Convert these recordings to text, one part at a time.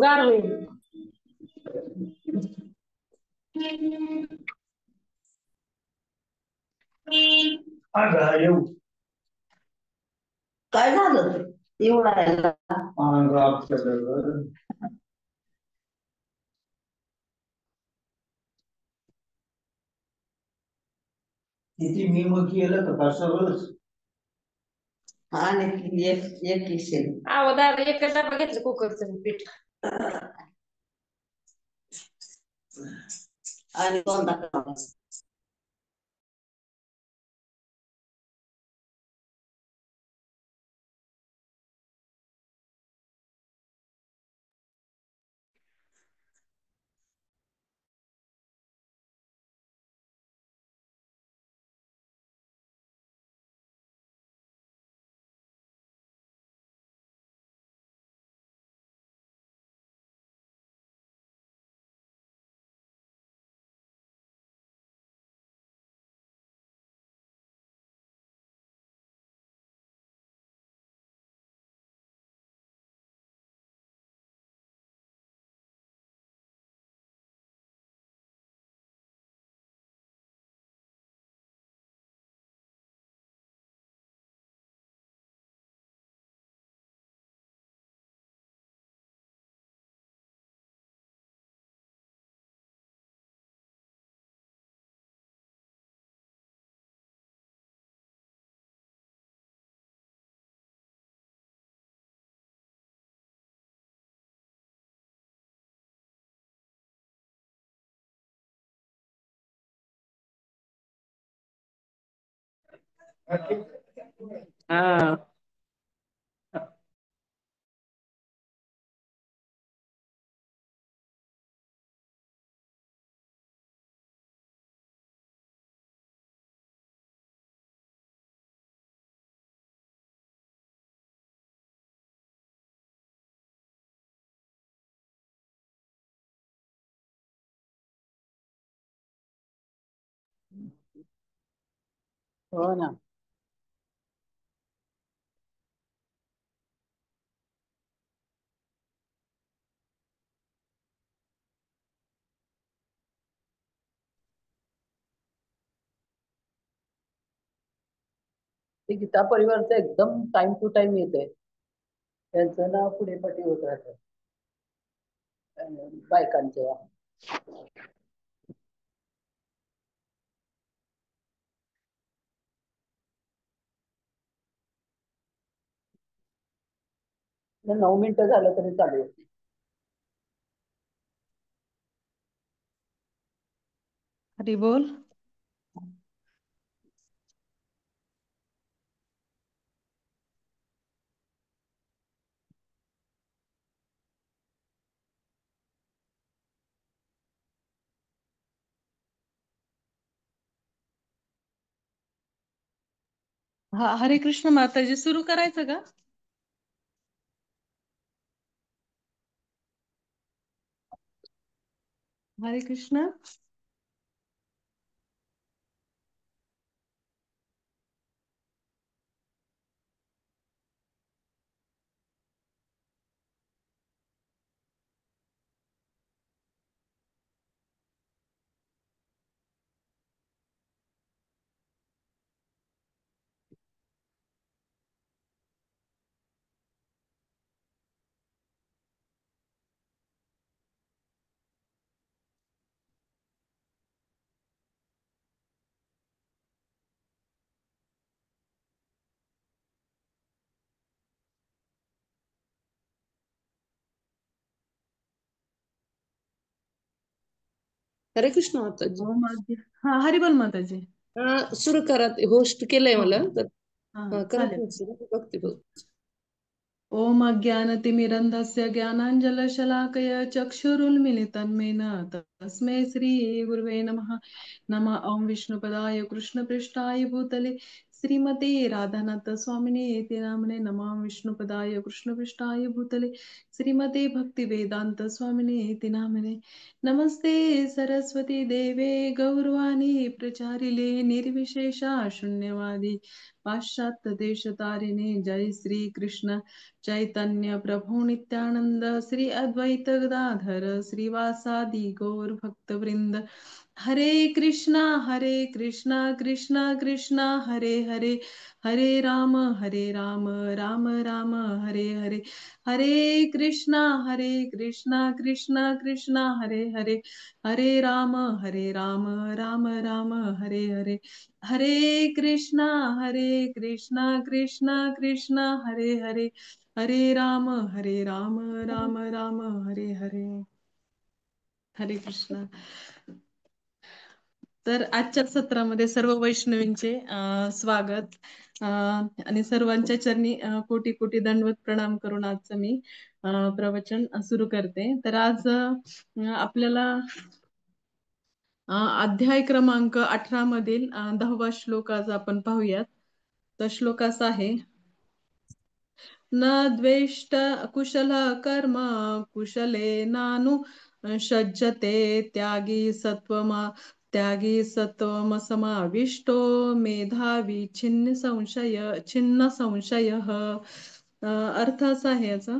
गार होईल. काय झालं एवढा किती मी मग केलं तर का सगळंच आणि एक एक किसेल अहो दादा एक डबा घेतलं कुकरचं पीठ आणि दोनदा करायचं. हा हो ना. ते गीता परिवारचं एकदम टाइम टू टाइम येते. त्यांचं नाव पुढे पटी होत राहतं बायकांच्या. तर 9 मिनिटं झालं तरी चालेल. हरी बोल. हा हरे कृष्ण माताजी सुरू करायचं का? हरे कृष्ण. हरे कृष्ण माताजी. हो माताजी. हा हरी बोल माताजी. सुरू करा. होस्ट केलंय हो मला हो. तर हा करा चालेल. सुरू. बघते बघ. ओम अज्ञानतिमिरन्धस्य ज्ञानाञ्जनशलाकया चक्षुरुन्मिलितं येन तस्मै श्रीगुरुवे नमः. नमः ॐ विष्णुपदाय कृष्णपृष्ठाय भूतले श्रीमते राधानाथ स्वामिने ते नामने नमः विष्णुपदाय कृष्णपृष्ठाय भूतले श्रीमते भक्तिवेदांत स्वामिने ते नामने नमस्ते सरस्वती देवे गौरवाणी प्रचारिले निर्विशेषा शून्यवादी पाश्चात्य देशतारिणे जय श्री कृष्ण चैतन्य प्रभु नित्यानंद श्री अद्वैत गदाधर श्रीवासादि गौर भक्तवृंद हरे कृष्णा कृष्णा कृष्णा हरे हरे हरे राम राम राम हरे हरे हरे कृष्णा कृष्णा कृष्णा हरे हरे राम राम राम हरे हरे हरे कृष्णा कृष्णा कृष्णा हरे राम राम राम हरे हरे हरे कृष्णा. तर आजच्या सत्रामध्ये सर्व वैष्णवींचे स्वागत आणि सर्वांच्या चरणी कोटी कोटी दंडवत प्रणाम करून आजचं मी प्रवचन सुरू करते. तर आज आपल्याला अध्याय क्रमांक 18 मधील 10वा श्लोक आज आपण पाहूयात. तर श्लोक असा आहे, न द्वेष्ट कुशल कर्म कुशले नानु सज्जते त्यागी सत्वमसमाविष्टो मेधावी छिन्न संशय. अर्थ असा आहे याचा,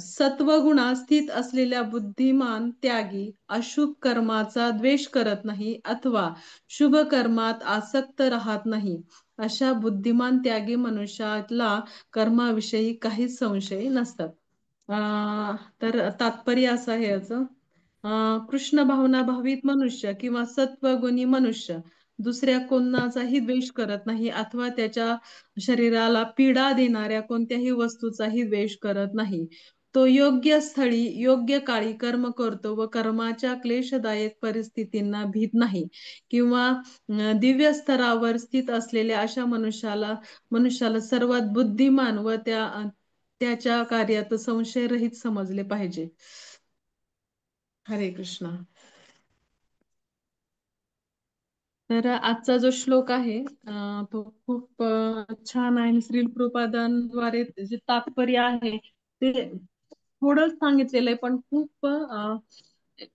सत्वगुणात स्थित असलेल्या बुद्धिमान त्यागी अशुभ कर्माचा द्वेष करत नाही अथवा शुभ कर्मात आसक्त राहत नाही. अशा बुद्धिमान त्यागी मनुष्याला कर्माविषयी काहीच संशय नसतात. तर तात्पर्य असं आहे याचं, कृष्ण भावना भावित मनुष्य किंवा सत्वगुणी मनुष्य दुसऱ्या कोणाचाही द्वेष करत नाही अथवा त्याच्या शरीराला पीडा देणाऱ्या कोणत्याही वस्तूचाही द्वेष करत नाही. तो योग्य स्थळी योग्य काळी कर्म करतो व कर्माच्या क्लेशदायक परिस्थितींना भीत नाही किंवा दिव्य स्तरावर स्थित असलेल्या अशा मनुष्याला सर्वात बुद्धिमान व त्याच्या कार्यात संशयरहित समजले पाहिजे. हरे कृष्णा. तर आजचा जो श्लोक आहे तो खूप छान आहे. श्रील कृपादांद्वारे जे तात्पर्य आहे ते थोडं सांगितलेलं आहे पण खूप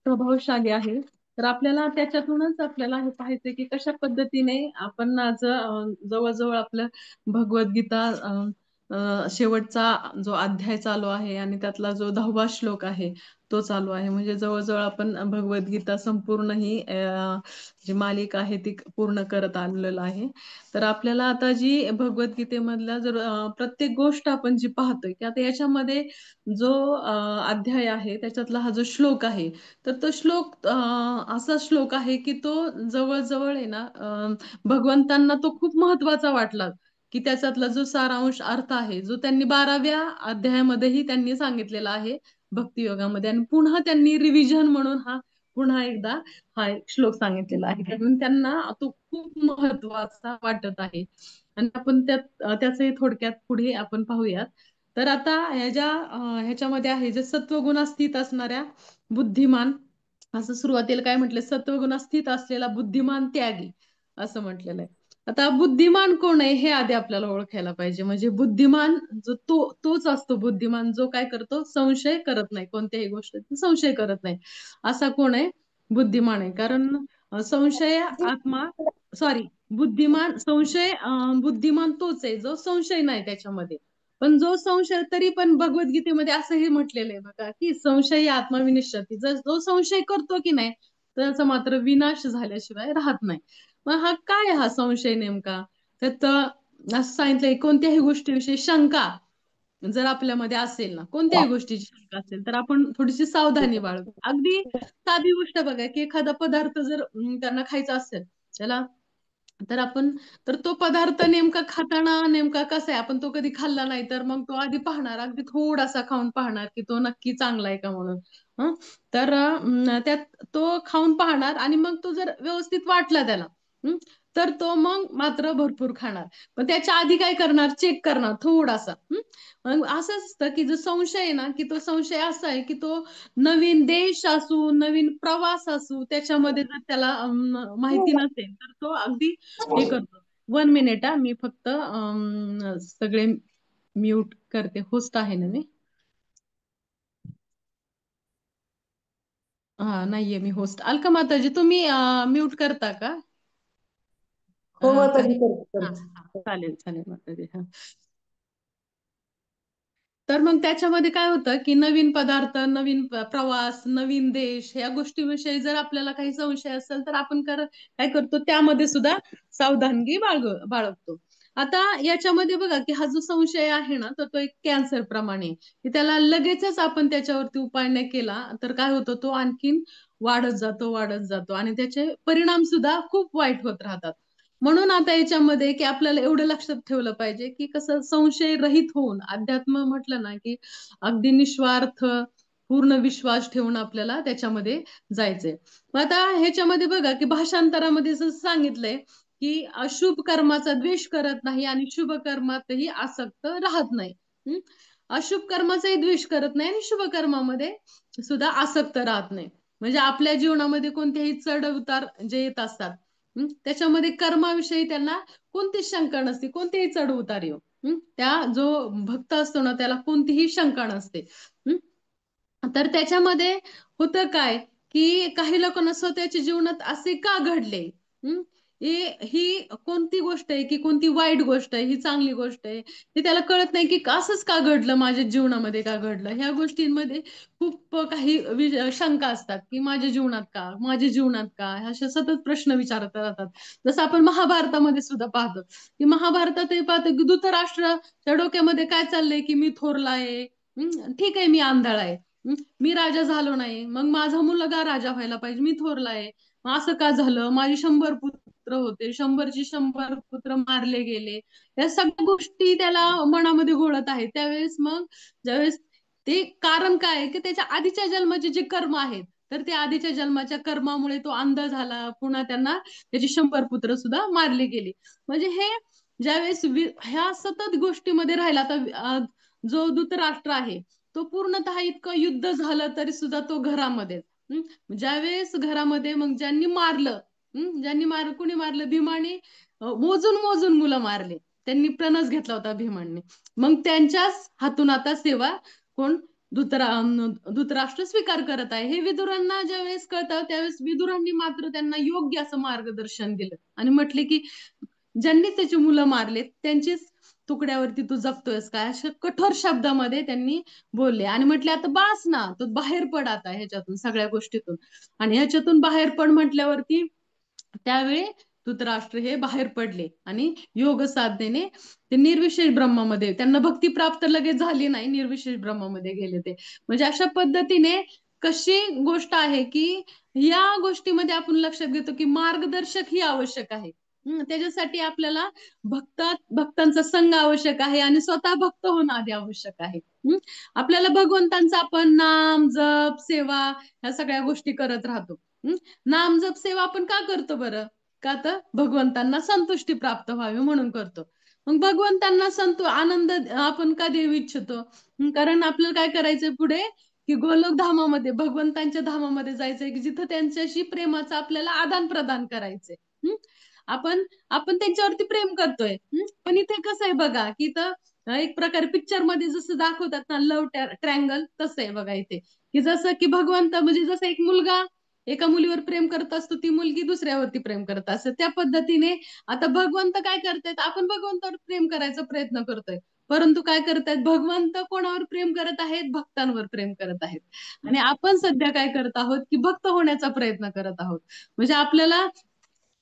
प्रभावशाली आहे. तर आपल्याला त्याच्यातूनच आपल्याला हे पाहायचं की कशा पद्धतीने आपण आज जवळजवळ आपलं भगवद्गीता शेवटचा जो अध्याय चालू आहे आणि त्यातला जो 10वा श्लोक आहे तो चालू आहे. म्हणजे जवळजवळ आपण भगवद्गीता संपूर्ण ही जी मालिका आहे ती पूर्ण करत आलेलं आहे. तर आपल्याला आता जी भगवद्गीतेमधला जर प्रत्येक गोष्ट आपण जी पाहतोय की आता याच्यामध्ये जो अध्याय आहे त्याच्यातला हा जो श्लोक आहे तर तो श्लोक असा श्लोक आहे की तो जवळजवळ आहे ना, भगवंतांना तो खूप महत्वाचा वाटला की त्याच्यातला जो सारांश अर्थ आहे जो त्यांनी 12व्या अध्यायामध्येही त्यांनी सांगितलेला आहे भक्तियोगामध्ये, आणि पुन्हा त्यांनी रिव्हिजन म्हणून हा पुन्हा एकदा हा एक श्लोक सांगितलेला आहे. म्हणून त्यांना तो खूप महत्वाचा वाटत आहे आणि आपण त्याचंही थोडक्यात पुढे आपण पाहूयात. तर आता ह्याच्यामध्ये आहे जे सत्वगुणात स्थित असणाऱ्या बुद्धिमान, असं सुरुवातीला काय म्हटलं, सत्वगुणात स्थित असलेला बुद्धिमान त्यागी असं म्हटलेलं आहे. आता बुद्धिमान कोण आहे हे आधी आपल्याला ओळखायला पाहिजे. म्हणजे बुद्धिमान जो तोच असतो बुद्धिमान जो काय करतो, संशय करत नाही, कोणत्याही गोष्टीत संशय करत नाही. असा कोण आहे, बुद्धिमान आहे. कारण संशय आत्मा सॉरी बुद्धिमान संशय बुद्धिमान तोच आहे जो संशय नाही त्याच्यामध्ये. पण जो संशय, तरी पण भगवद्गीतेमध्ये असंही म्हटलेलं आहे बघा की संशय आत्मविनिश्चती, जर जो संशय करतो की नाही त्याचा मात्र विनाश झाल्याशिवाय राहत नाही. मग हा काय हा संशय नेमका, त्यात असं सांगितलंय कोणत्याही गोष्टीविषयी शंका जर आपल्यामध्ये असेल ना, कोणत्याही गोष्टीची शंका असेल तर आपण थोडीशी सावधानी बाळगू. अगदी साधी गोष्ट बघा की एखादा पदार्थ जर त्यांना खायचा असेल त्याला, तर आपण तर तो पदार्थ नेमका खाताना नेमका कसा आहे, आपण तो कधी खाल्ला नाही तर मग तो आधी पाहणार, अगदी थोडासा खाऊन पाहणार की तो नक्की चांगला आहे का म्हणून. तर त्यात तो खाऊन पाहणार आणि मग तो जर व्यवस्थित वाटला त्याला हं, तर तो मग मात्र भरपूर खाणार. पण त्याच्या आधी काय करणार, चेक करणार थोडासा. मग असं असतं की जो संशय आहे ना, की तो संशय असा आहे की तो नवीन देश असू, नवीन प्रवास असू, त्याच्यामध्ये जर त्याला माहिती नसेल तर तो अगदी हे करतो. 1 मिनिट हा, मी फक्त सगळे म्यूट करते. होस्ट आहे ना मी. हा नाहीये मी होस्ट. अलका माताजी तुम्ही म्यूट करता का? हो माताजी, काही करते हा करते. हा, चालेल चालेल माताजी. हा, तर मग त्याच्यामध्ये काय होतं की नवीन पदार्थ, नवीन प्रवास, नवीन देश या गोष्टीविषयी जर आपल्याला काही संशय असेल तर आपण काय करतो, त्यामध्ये सुद्धा सावधानगी बाळगतो. आता याच्यामध्ये बघा की हा जो संशय आहे ना, तर तो एक कॅन्सर प्रमाणे आहे, की त्याला लगेचच आपण त्याच्यावरती उपाय नाही केला तर काय होतं, तो आणखीन वाढत जातो आणि त्याचे परिणाम सुद्धा खूप वाईट होत राहतात. म्हणून आता याच्यामध्ये की आपल्याला एवढं लक्षात ठेवलं पाहिजे की कसं संशय रहित होऊन अध्यात्म म्हटलं ना की अगदी निस्वार्थ पूर्ण विश्वास ठेवून आपल्याला त्याच्यामध्ये जायचंय. मग आता ह्याच्यामध्ये बघा की भाषांतरामध्ये जसं सांगितलंय की अशुभ कर्माचा द्वेष करत नाही आणि शुभ कर्मातही आसक्त राहत नाही. हम्म? अशुभ कर्माचाही द्वेष करत नाही आणि शुभ कर्मामध्ये सुद्धा आसक्त राहत नाही. म्हणजे आपल्या जीवनामध्ये कोणतेही चढ उतार जे येत असतात, त्याच्यामध्ये कर्माविषयी त्यांना कोणतीच शंका नसते, कोणतेही चढ उतार येऊ. त्या जो भक्त असतो ना त्याला कोणतीही शंका नसते. हम्म? तर त्याच्यामध्ये होतं काय की काही लोकांना स्वतःच्या जीवनात असे का घडले, हम्म? ही कोणती गोष्ट आहे की कोणती वाईट गोष्ट आहे, ही चांगली गोष्ट आहे, हे त्याला कळत नाही की असंच का घडलं, माझ्या जीवनामध्ये का घडलं. ह्या गोष्टींमध्ये खूप काही शंका असतात की माझ्या जीवनात का, माझ्या जीवनात का, अशा सतत प्रश्न विचारत राहतात. जसं आपण महाभारतामध्ये सुद्धा पाहतो की महाभारतात हे पाहतो की धृतराष्ट्राच्या डोक्यामध्ये काय चाललंय की मी थोरला आहे, ठीक आहे, मी आंधळा आहे, मी राजा झालो नाही, मग माझा मुलगा राजा व्हायला पाहिजे, मी थोरला आहे, मग असं का झालं, माझे 100 पुत्र होते, 100ची 100 पुत्र मारले गेले. या सगळ्या गोष्टी त्याला मनामध्ये घोळत आहेत. त्यावेळेस मग ज्यावेळेस ते कारण काय आहे की त्याच्या आधीच्या जन्माचे जे कर्म आहेत, तर त्या आधीच्या जन्माच्या कर्मामुळे तो अंध झाला, पुन्हा त्यांना त्याची 100 पुत्र सुद्धा मारले गेले. म्हणजे हे ज्यावेळेस ह्या सतत गोष्टीमध्ये राहिला, तर जो धृतराष्ट्र आहे तो पूर्णतः इतकं युद्ध झालं तरी सुद्धा तो घरामध्ये, ज्यावेळेस घरामध्ये मग ज्यांनी मारलं, कुणी मारलं, भीमाने मोजून मोजून मुलं मारले, त्यांनी प्रणस घेतला होता भीमाने. मग त्यांच्याच हातून आता सेवा कोण, धृतराष्ट्र स्वीकार करत आहे. हे विदुरांना ज्यावेळेस कळतं त्यावेळेस विदुरांनी मात्र त्यांना योग्य असं मार्गदर्शन दिलं आणि म्हटले की ज्यांनी त्याची मुलं मारले त्यांचीच तुकड्यावरती तू जगतोयस काय, अशा कठोर शब्दामध्ये त्यांनी बोलले आणि म्हटले आता बास ना, तू बाहेर पड आता ह्याच्यातून सगळ्या गोष्टीतून. आणि ह्याच्यातून बाहेर पड म्हटल्यावरती त्यावेळी धृतराष्ट्र हे बाहेर पडले आणि योग साधनेने ते निर्विशेष ब्रह्मामध्ये त्यांना भक्ती प्राप्त लगेच झाली नाही, निर्विशेष ब्रह्मामध्ये गेले ते. म्हणजे अशा पद्धतीने कशी गोष्ट आहे की या गोष्टीमध्ये आपण लक्षात घेतो की मार्गदर्शक ही आवश्यक आहे. त्याच्यासाठी आपल्याला भक्तांचा संघ आवश्यक आहे आणि स्वतः भक्त होणं आधी आवश्यक आहे. आपल्याला भगवंतांचा आपण नाम जप सेवा ह्या सगळ्या गोष्टी करत राहतो. नाम जप सेवा आपण का करतो बरं? का तर भगवंतांना संतुष्टी प्राप्त व्हावी म्हणून करतो. मग भगवंतांना आनंद आपण का देऊ इच्छितो? कारण आपल्याला काय करायचंय पुढे की गोलोक धामामध्ये, भगवंतांच्या धामामध्ये जायचंय की जिथं त्यांच्याशी प्रेमाचं आपल्याला आदान प्रदान करायचंय. हम्म? आपण आपण त्यांच्यावरती प्रेम करतोय. पण इथे कसं आहे बघा की इथं एक प्रकारे पिक्चर मध्ये जसं दाखवतात ना लव्ह ट्रँगल, तसं आहे बघा इथे. की जसं की भगवंत म्हणजे जसं एक मुलगा एका मुलीवर प्रेम करत असतो, ती मुलगी दुसऱ्यावरती प्रेम करत असते, त्या पद्धतीने आता भगवंत काय करतायत, आपण भगवंतावर प्रेम करायचा प्रयत्न करतोय, परंतु काय करतायत भगवंत कोणावर प्रेम करत आहेत, भक्तांवर प्रेम करत आहेत. आणि आपण सध्या काय करत आहोत की भक्त होण्याचा प्रयत्न करत आहोत. म्हणजे आपल्याला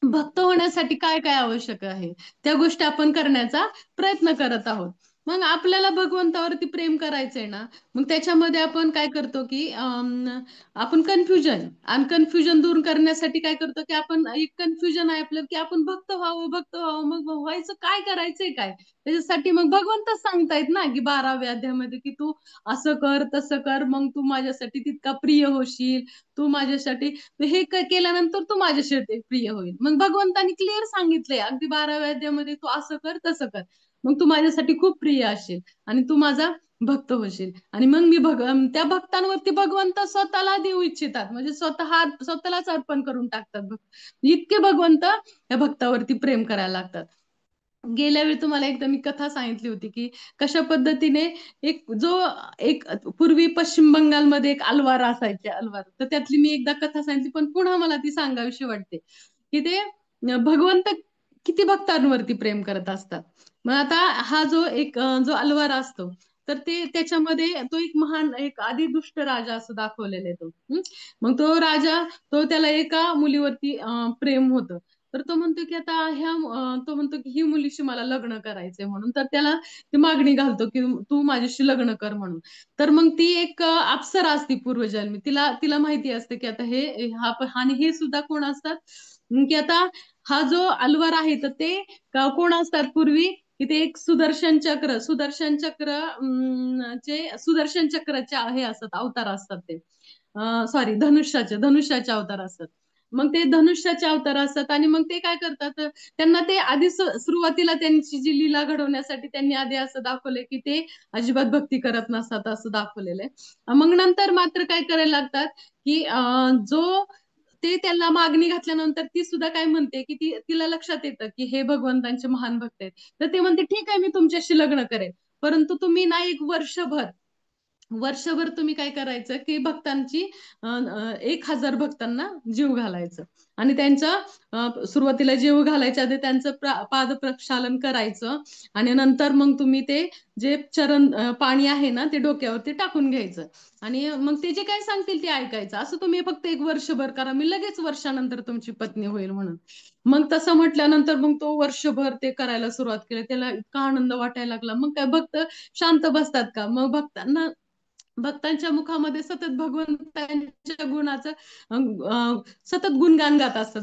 भक्त होण्यासाठी काय काय आवश्यक आहे त्या गोष्टी आपण करण्याचा प्रयत्न करत आहोत. मग आपल्याला भगवंतावरती प्रेम करायचंय ना, मग त्याच्यामध्ये आपण काय करतो की आपण कन्फ्युजन दूर करण्यासाठी काय करतो की आपण एक कन्फ्युजन आहे आपलं की आपण भक्त व्हावं, मग व्हायचं काय, करायचंय काय, त्याच्यासाठी मग भगवंतच सांगतायत ना की 12व्या अध्यायामध्ये की तू असं कर तसं कर, मग तू माझ्यासाठी तितका प्रिय होशील, तू माझ्यासाठी हे केल्यानंतर तू माझ्यासाठी प्रिय होईल. मग भगवंतानी क्लिअर सांगितलंय अगदी 12व्या अध्यायामध्ये, तू असं कर तसं कर, मग तू माझ्यासाठी खूप प्रिय असशील आणि तू माझा भक्त होशील. आणि मग मी त्या भक्तांवरती भगवंत स्वतःला देऊ इच्छितात, म्हणजे स्वतःलाच अर्पण करून टाकतात. इतके भगवंत या भक्तावरती प्रेम करायला लागतात. गेल्या वेळी तुम्हाला एकदा मी कथा सांगितली होती की कशा पद्धतीने एक पूर्वी पश्चिम बंगालमध्ये एक अलवार असायचे, अलवार. तर त्यातली मी एकदा कथा सांगितली, पण पुन्हा मला ती सांगावीशी वाटते की ते भगवंत किती भक्तांवरती प्रेम करत असतात. मग आता हा जो अलवार असतो, तर ते त्याच्यामध्ये तो एक महान, एक आधी दुष्ट राजा असं दाखवलेला आहे तो. मग तो राजा, त्याला एका मुलीवरती प्रेम होतं. तर तो म्हणतो की आता तो म्हणतो की ही मुलीशी मला लग्न करायचंय म्हणून. तर त्याला ती मागणी घालतो की तू माझ्याशी लग्न कर म्हणून. तर मग ती एक अप्सरा असती पूर्वजन्मी, तिला तिला माहिती असते की आता आणि हे सुद्धा कोण असतात, की आता हा जो अलवर आहे तर ते कोण असतात पूर्वी, की ते एक सुदर्शन चक्रचे हे असतात, अवतार असतात ते. सॉरी, धनुष्याचे अवतार असतात. मग ते धनुष्याचे अवतार असतात आणि मग ते काय करतात, त्यांना ते आधी सुरुवातीला त्यांची जी लीला घडवण्यासाठी त्यांनी आधी असं दाखवलंय की ते अजिबात भक्ती करत नसतात असं दाखवलेलं आहे. मग नंतर मात्र काय करायला लागतात, की जो ते त्यांना मागणी घातल्यानंतर ती सुद्धा काय म्हणते, की तिला लक्षात येतं की हे भगवंतांचे महान भक्त आहेत. तर ते म्हणते ठीक आहे, मी तुमच्याशी लग्न करेन, परंतु तुम्ही ना एक वर्षभर तुम्ही काय करायचं की भक्तांची 1,000 भक्तांना जीव घालायचं. आणि सुरुवातीला जीव घालायच्या आधी त्यांचं पाद प्रक्षालन करायचं. आणि नंतर मग तुम्ही ते जे पाणी आहे ना ते डोक्यावरती टाकून घ्यायचं. आणि मग ते जे काय सांगतील ते ऐकायचं. असं तुम्ही फक्त एक वर्षभर करा, मी लगेच वर्षानंतर तुमची पत्नी होईल म्हणून. मग तसं म्हटल्यानंतर मग तो वर्षभर ते करायला सुरुवात केली. त्याला इतका आनंद वाटायला लागला. मग काय भक्त शांत बसतात का? मग भक्तांच्या मुखामध्ये सतत भगवंतांच्या गुणाचं सतत गुणगान गात असतात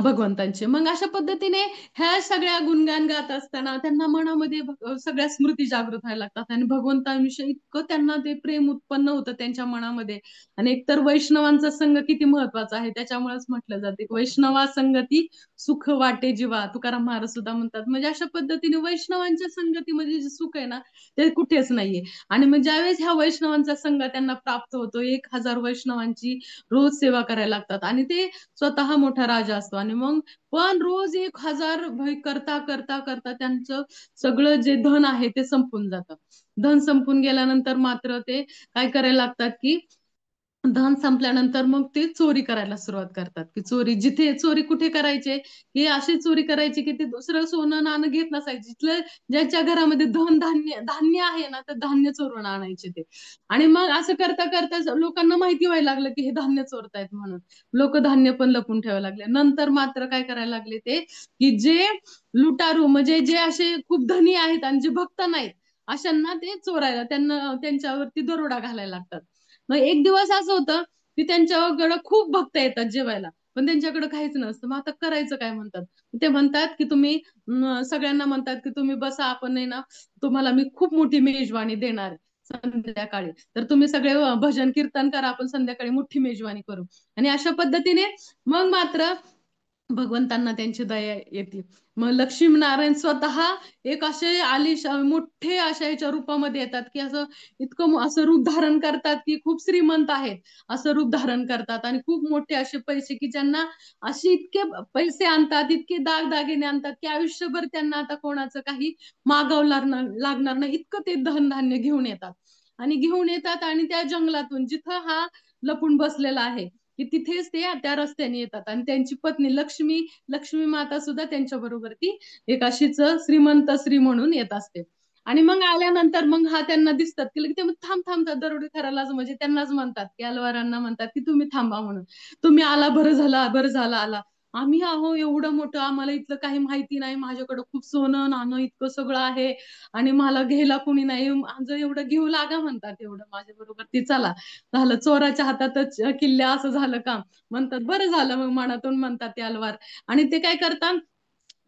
भगवंतांचे. मग अशा पद्धतीने ह्या सगळ्या गुणगान गात असताना त्यांना मनामध्ये सगळ्या स्मृती जागृत व्हायला लागतात आणि भगवंतांविषयी इतकं त्यांना ते प्रेम उत्पन्न होतं त्यांच्या मनामध्ये. आणि एकतर वैष्णवांचा संघ किती महत्वाचा आहे, त्याच्यामुळेच म्हटलं जाते वैष्णवा संगती सुख वाटे जीवा, तुकाराम महाराज सुद्धा म्हणतात. म्हणजे अशा पद्धतीने वैष्णवांच्या संगतीमध्ये जे सुख आहे ना ते कुठेच नाहीये. आणि मग ज्यावेळेस ह्या वैष्णवांचा संघ त्यांना प्राप्त होतो, 1,000 वैष्णवांची रोज सेवा करायला लागतात आणि ते स्वतः मोठा राजा असतो. आणि मग पण रोज 1,000 करता करता करता त्यांचं सगळं जे धन आहे ते संपून जातं. धन संपून गेल्यानंतर मात्र ते काय करायला लागतात, की धन संपल्यानंतर मग ते चोरी करायला सुरुवात करतात. की जिथे चोरी कुठे करायचे, की अशी चोरी करायची की ते दुसरं सोनं नाणं घेत नसायचे. जिथलं ज्याच्या घरामध्ये धान्य धान्य आहे ना, तर धान्य चोरून आणायचे ते. आणि मग असं करता करता लोकांना माहिती व्हायला लागलं की हे धान्य चोरतायत म्हणून. लोक धान्य पण लपून ठेवायला लागले. नंतर मात्र काय करायला लागले ते, की जे लुटारू म्हणजे जे असे खूप धनी आहेत आणि जे भक्त नाहीत अशांना ते चोरायला, त्यांच्यावरती दरोडा घालायला लागतात. मग एक दिवस असं होतं की त्यांच्याकडे खूप भक्त येतात जेवायला, पण त्यांच्याकडे काहीच नसतं. मग आता करायचं काय म्हणतात. ते म्हणतात की तुम्ही सगळ्यांना म्हणतात की तुम्ही बसा, आपण आहे ना तुम्हाला मी खूप मोठी मेजवानी देणार आहे संध्याकाळी. तर तुम्ही सगळे भजन कीर्तन करा, आपण संध्याकाळी मोठी मेजवानी करू. आणि अशा पद्धतीने मग मात्र भगवंतांना त्यांची दया येते. मग लक्ष्मीनारायण स्वतः एक असे मोठे अशा याच्या रूपामध्ये येतात, की असं इतकं असं रूप धारण करतात की खूप श्रीमंत आहेत असं रूप धारण करतात. आणि खूप मोठे असे पैसे, की ज्यांना असे इतके पैसे आणतात, इतके दागदागिने आणतात की आयुष्यभर त्यांना आता कोणाचं काही लागणार नाही इतकं ते धनधान्य घेऊन येतात. आणि त्या जंगलातून जिथं हा लपून बसलेला आहे, की तिथेच ते त्या रस्त्याने येतात. आणि त्यांची पत्नी लक्ष्मी माता सुद्धा त्यांच्या बरोबर ती एक अशीच श्रीमंत स्त्री म्हणून येत असते. आणि मग आल्यानंतर मग हा त्यांना दिसतात की ते थांबतात दरोडेखोरालाच, म्हणजे त्यांनाच म्हणतात की अलवारांना म्हणतात की तुम्ही थांबा म्हणून. तुम्ही आला, बरं झालं आला. आम्ही आहो एवढं मोठं, आम्हाला इथलं काही माहिती नाही, माझ्याकडे खूप सोनं नाणं इतकं सगळं आहे आणि मला घ्यायला कोणी नाही, माझं एवढं घेऊ लागा म्हणतात, एवढं माझ्या बरोबर ती चला. झालं चोराच्या हातातच किल्ल्या असं झालं काम. म्हणतात बरं झालं, मग मनातून म्हणतात ते अलवार. आणि ते काय करतात,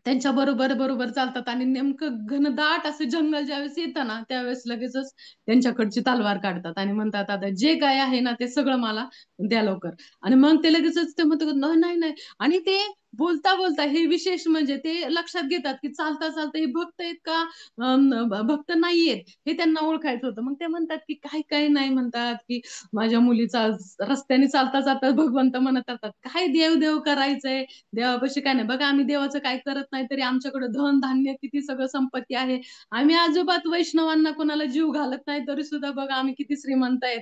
त्यांच्या बरोबर चालतात आणि नेमकं घनदाट असं जंगल ज्यावेळेस येतं ना त्यावेळेस लगेचच त्यांच्याकडची तलवार काढतात आणि म्हणतात आता जे काय आहे ना ते सगळं मला द्या लवकर. आणि मग ते लगेचच ते म्हणतात नाही नाही नाही. आणि ते बोलता बोलता हे विशेष म्हणजे ते लक्षात घेतात की चालता चालता हे भक्त आहेत का भक्त नाहीयेत हे त्यांना ओळखायचं होतं. मग ते म्हणतात की काही काही नाही, म्हणतात की माझ्या मुलीचा रस्त्याने चालता जाता भगवंत म्हणत असतात काय देव देव करायचंय, देवापाशी काय नाही. बघा आम्ही देवाचं काय करत नाही तरी आमच्याकडे धन धान्य किती सगळं संपत्ती आहे, आम्ही अजिबात वैष्णवांना कोणाला जीव घालत नाही तरी सुद्धा बघा आम्ही किती श्रीमंत आहेत,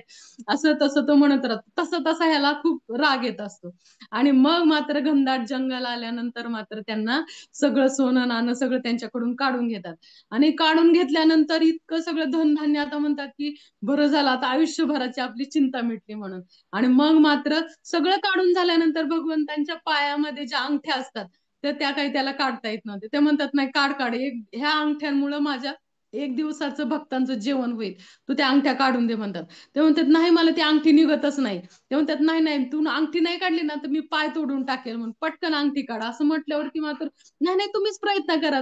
असं तसं तो म्हणत राहतो. तसं तसा ह्याला खूप राग येत असतो. आणि मग मात्र घनदाट जंगल आल्यानंतर मात्र त्यांना सगळं सोनं नाणं सगळं त्यांच्याकडून काढून घेतात. आणि काढून घेतल्यानंतर इतकं सगळं धनधान्य, आता म्हणतात की बरं झालं आता आयुष्यभराची आपली चिंता मिटली म्हणून. आणि मग मात्र सगळं काढून झाल्यानंतर भगवंतांच्या पायामध्ये ज्या अंगठ्या असतात तर त्या काही त्याला काढता येत नव्हते. ते म्हणतात नाही काढ काढ, ह्या अंगठ्यांमुळे माझ्या एक दिवसाचं भक्तांचं जेवण होईल, तू त्या अंगठ्या काढून दे म्हणतात. ते म्हणतात नाही मला ती अंगठी निघतच नाही. ते म्हणतात नाही नाही तू अंगठी नाही काढली ना तर मी पाय तोडून टाकेल, म्हणून पटकन अंगठी काढा असं म्हटल्यावरती मात्र नाही नाही तुम्हीच प्रयत्न करा.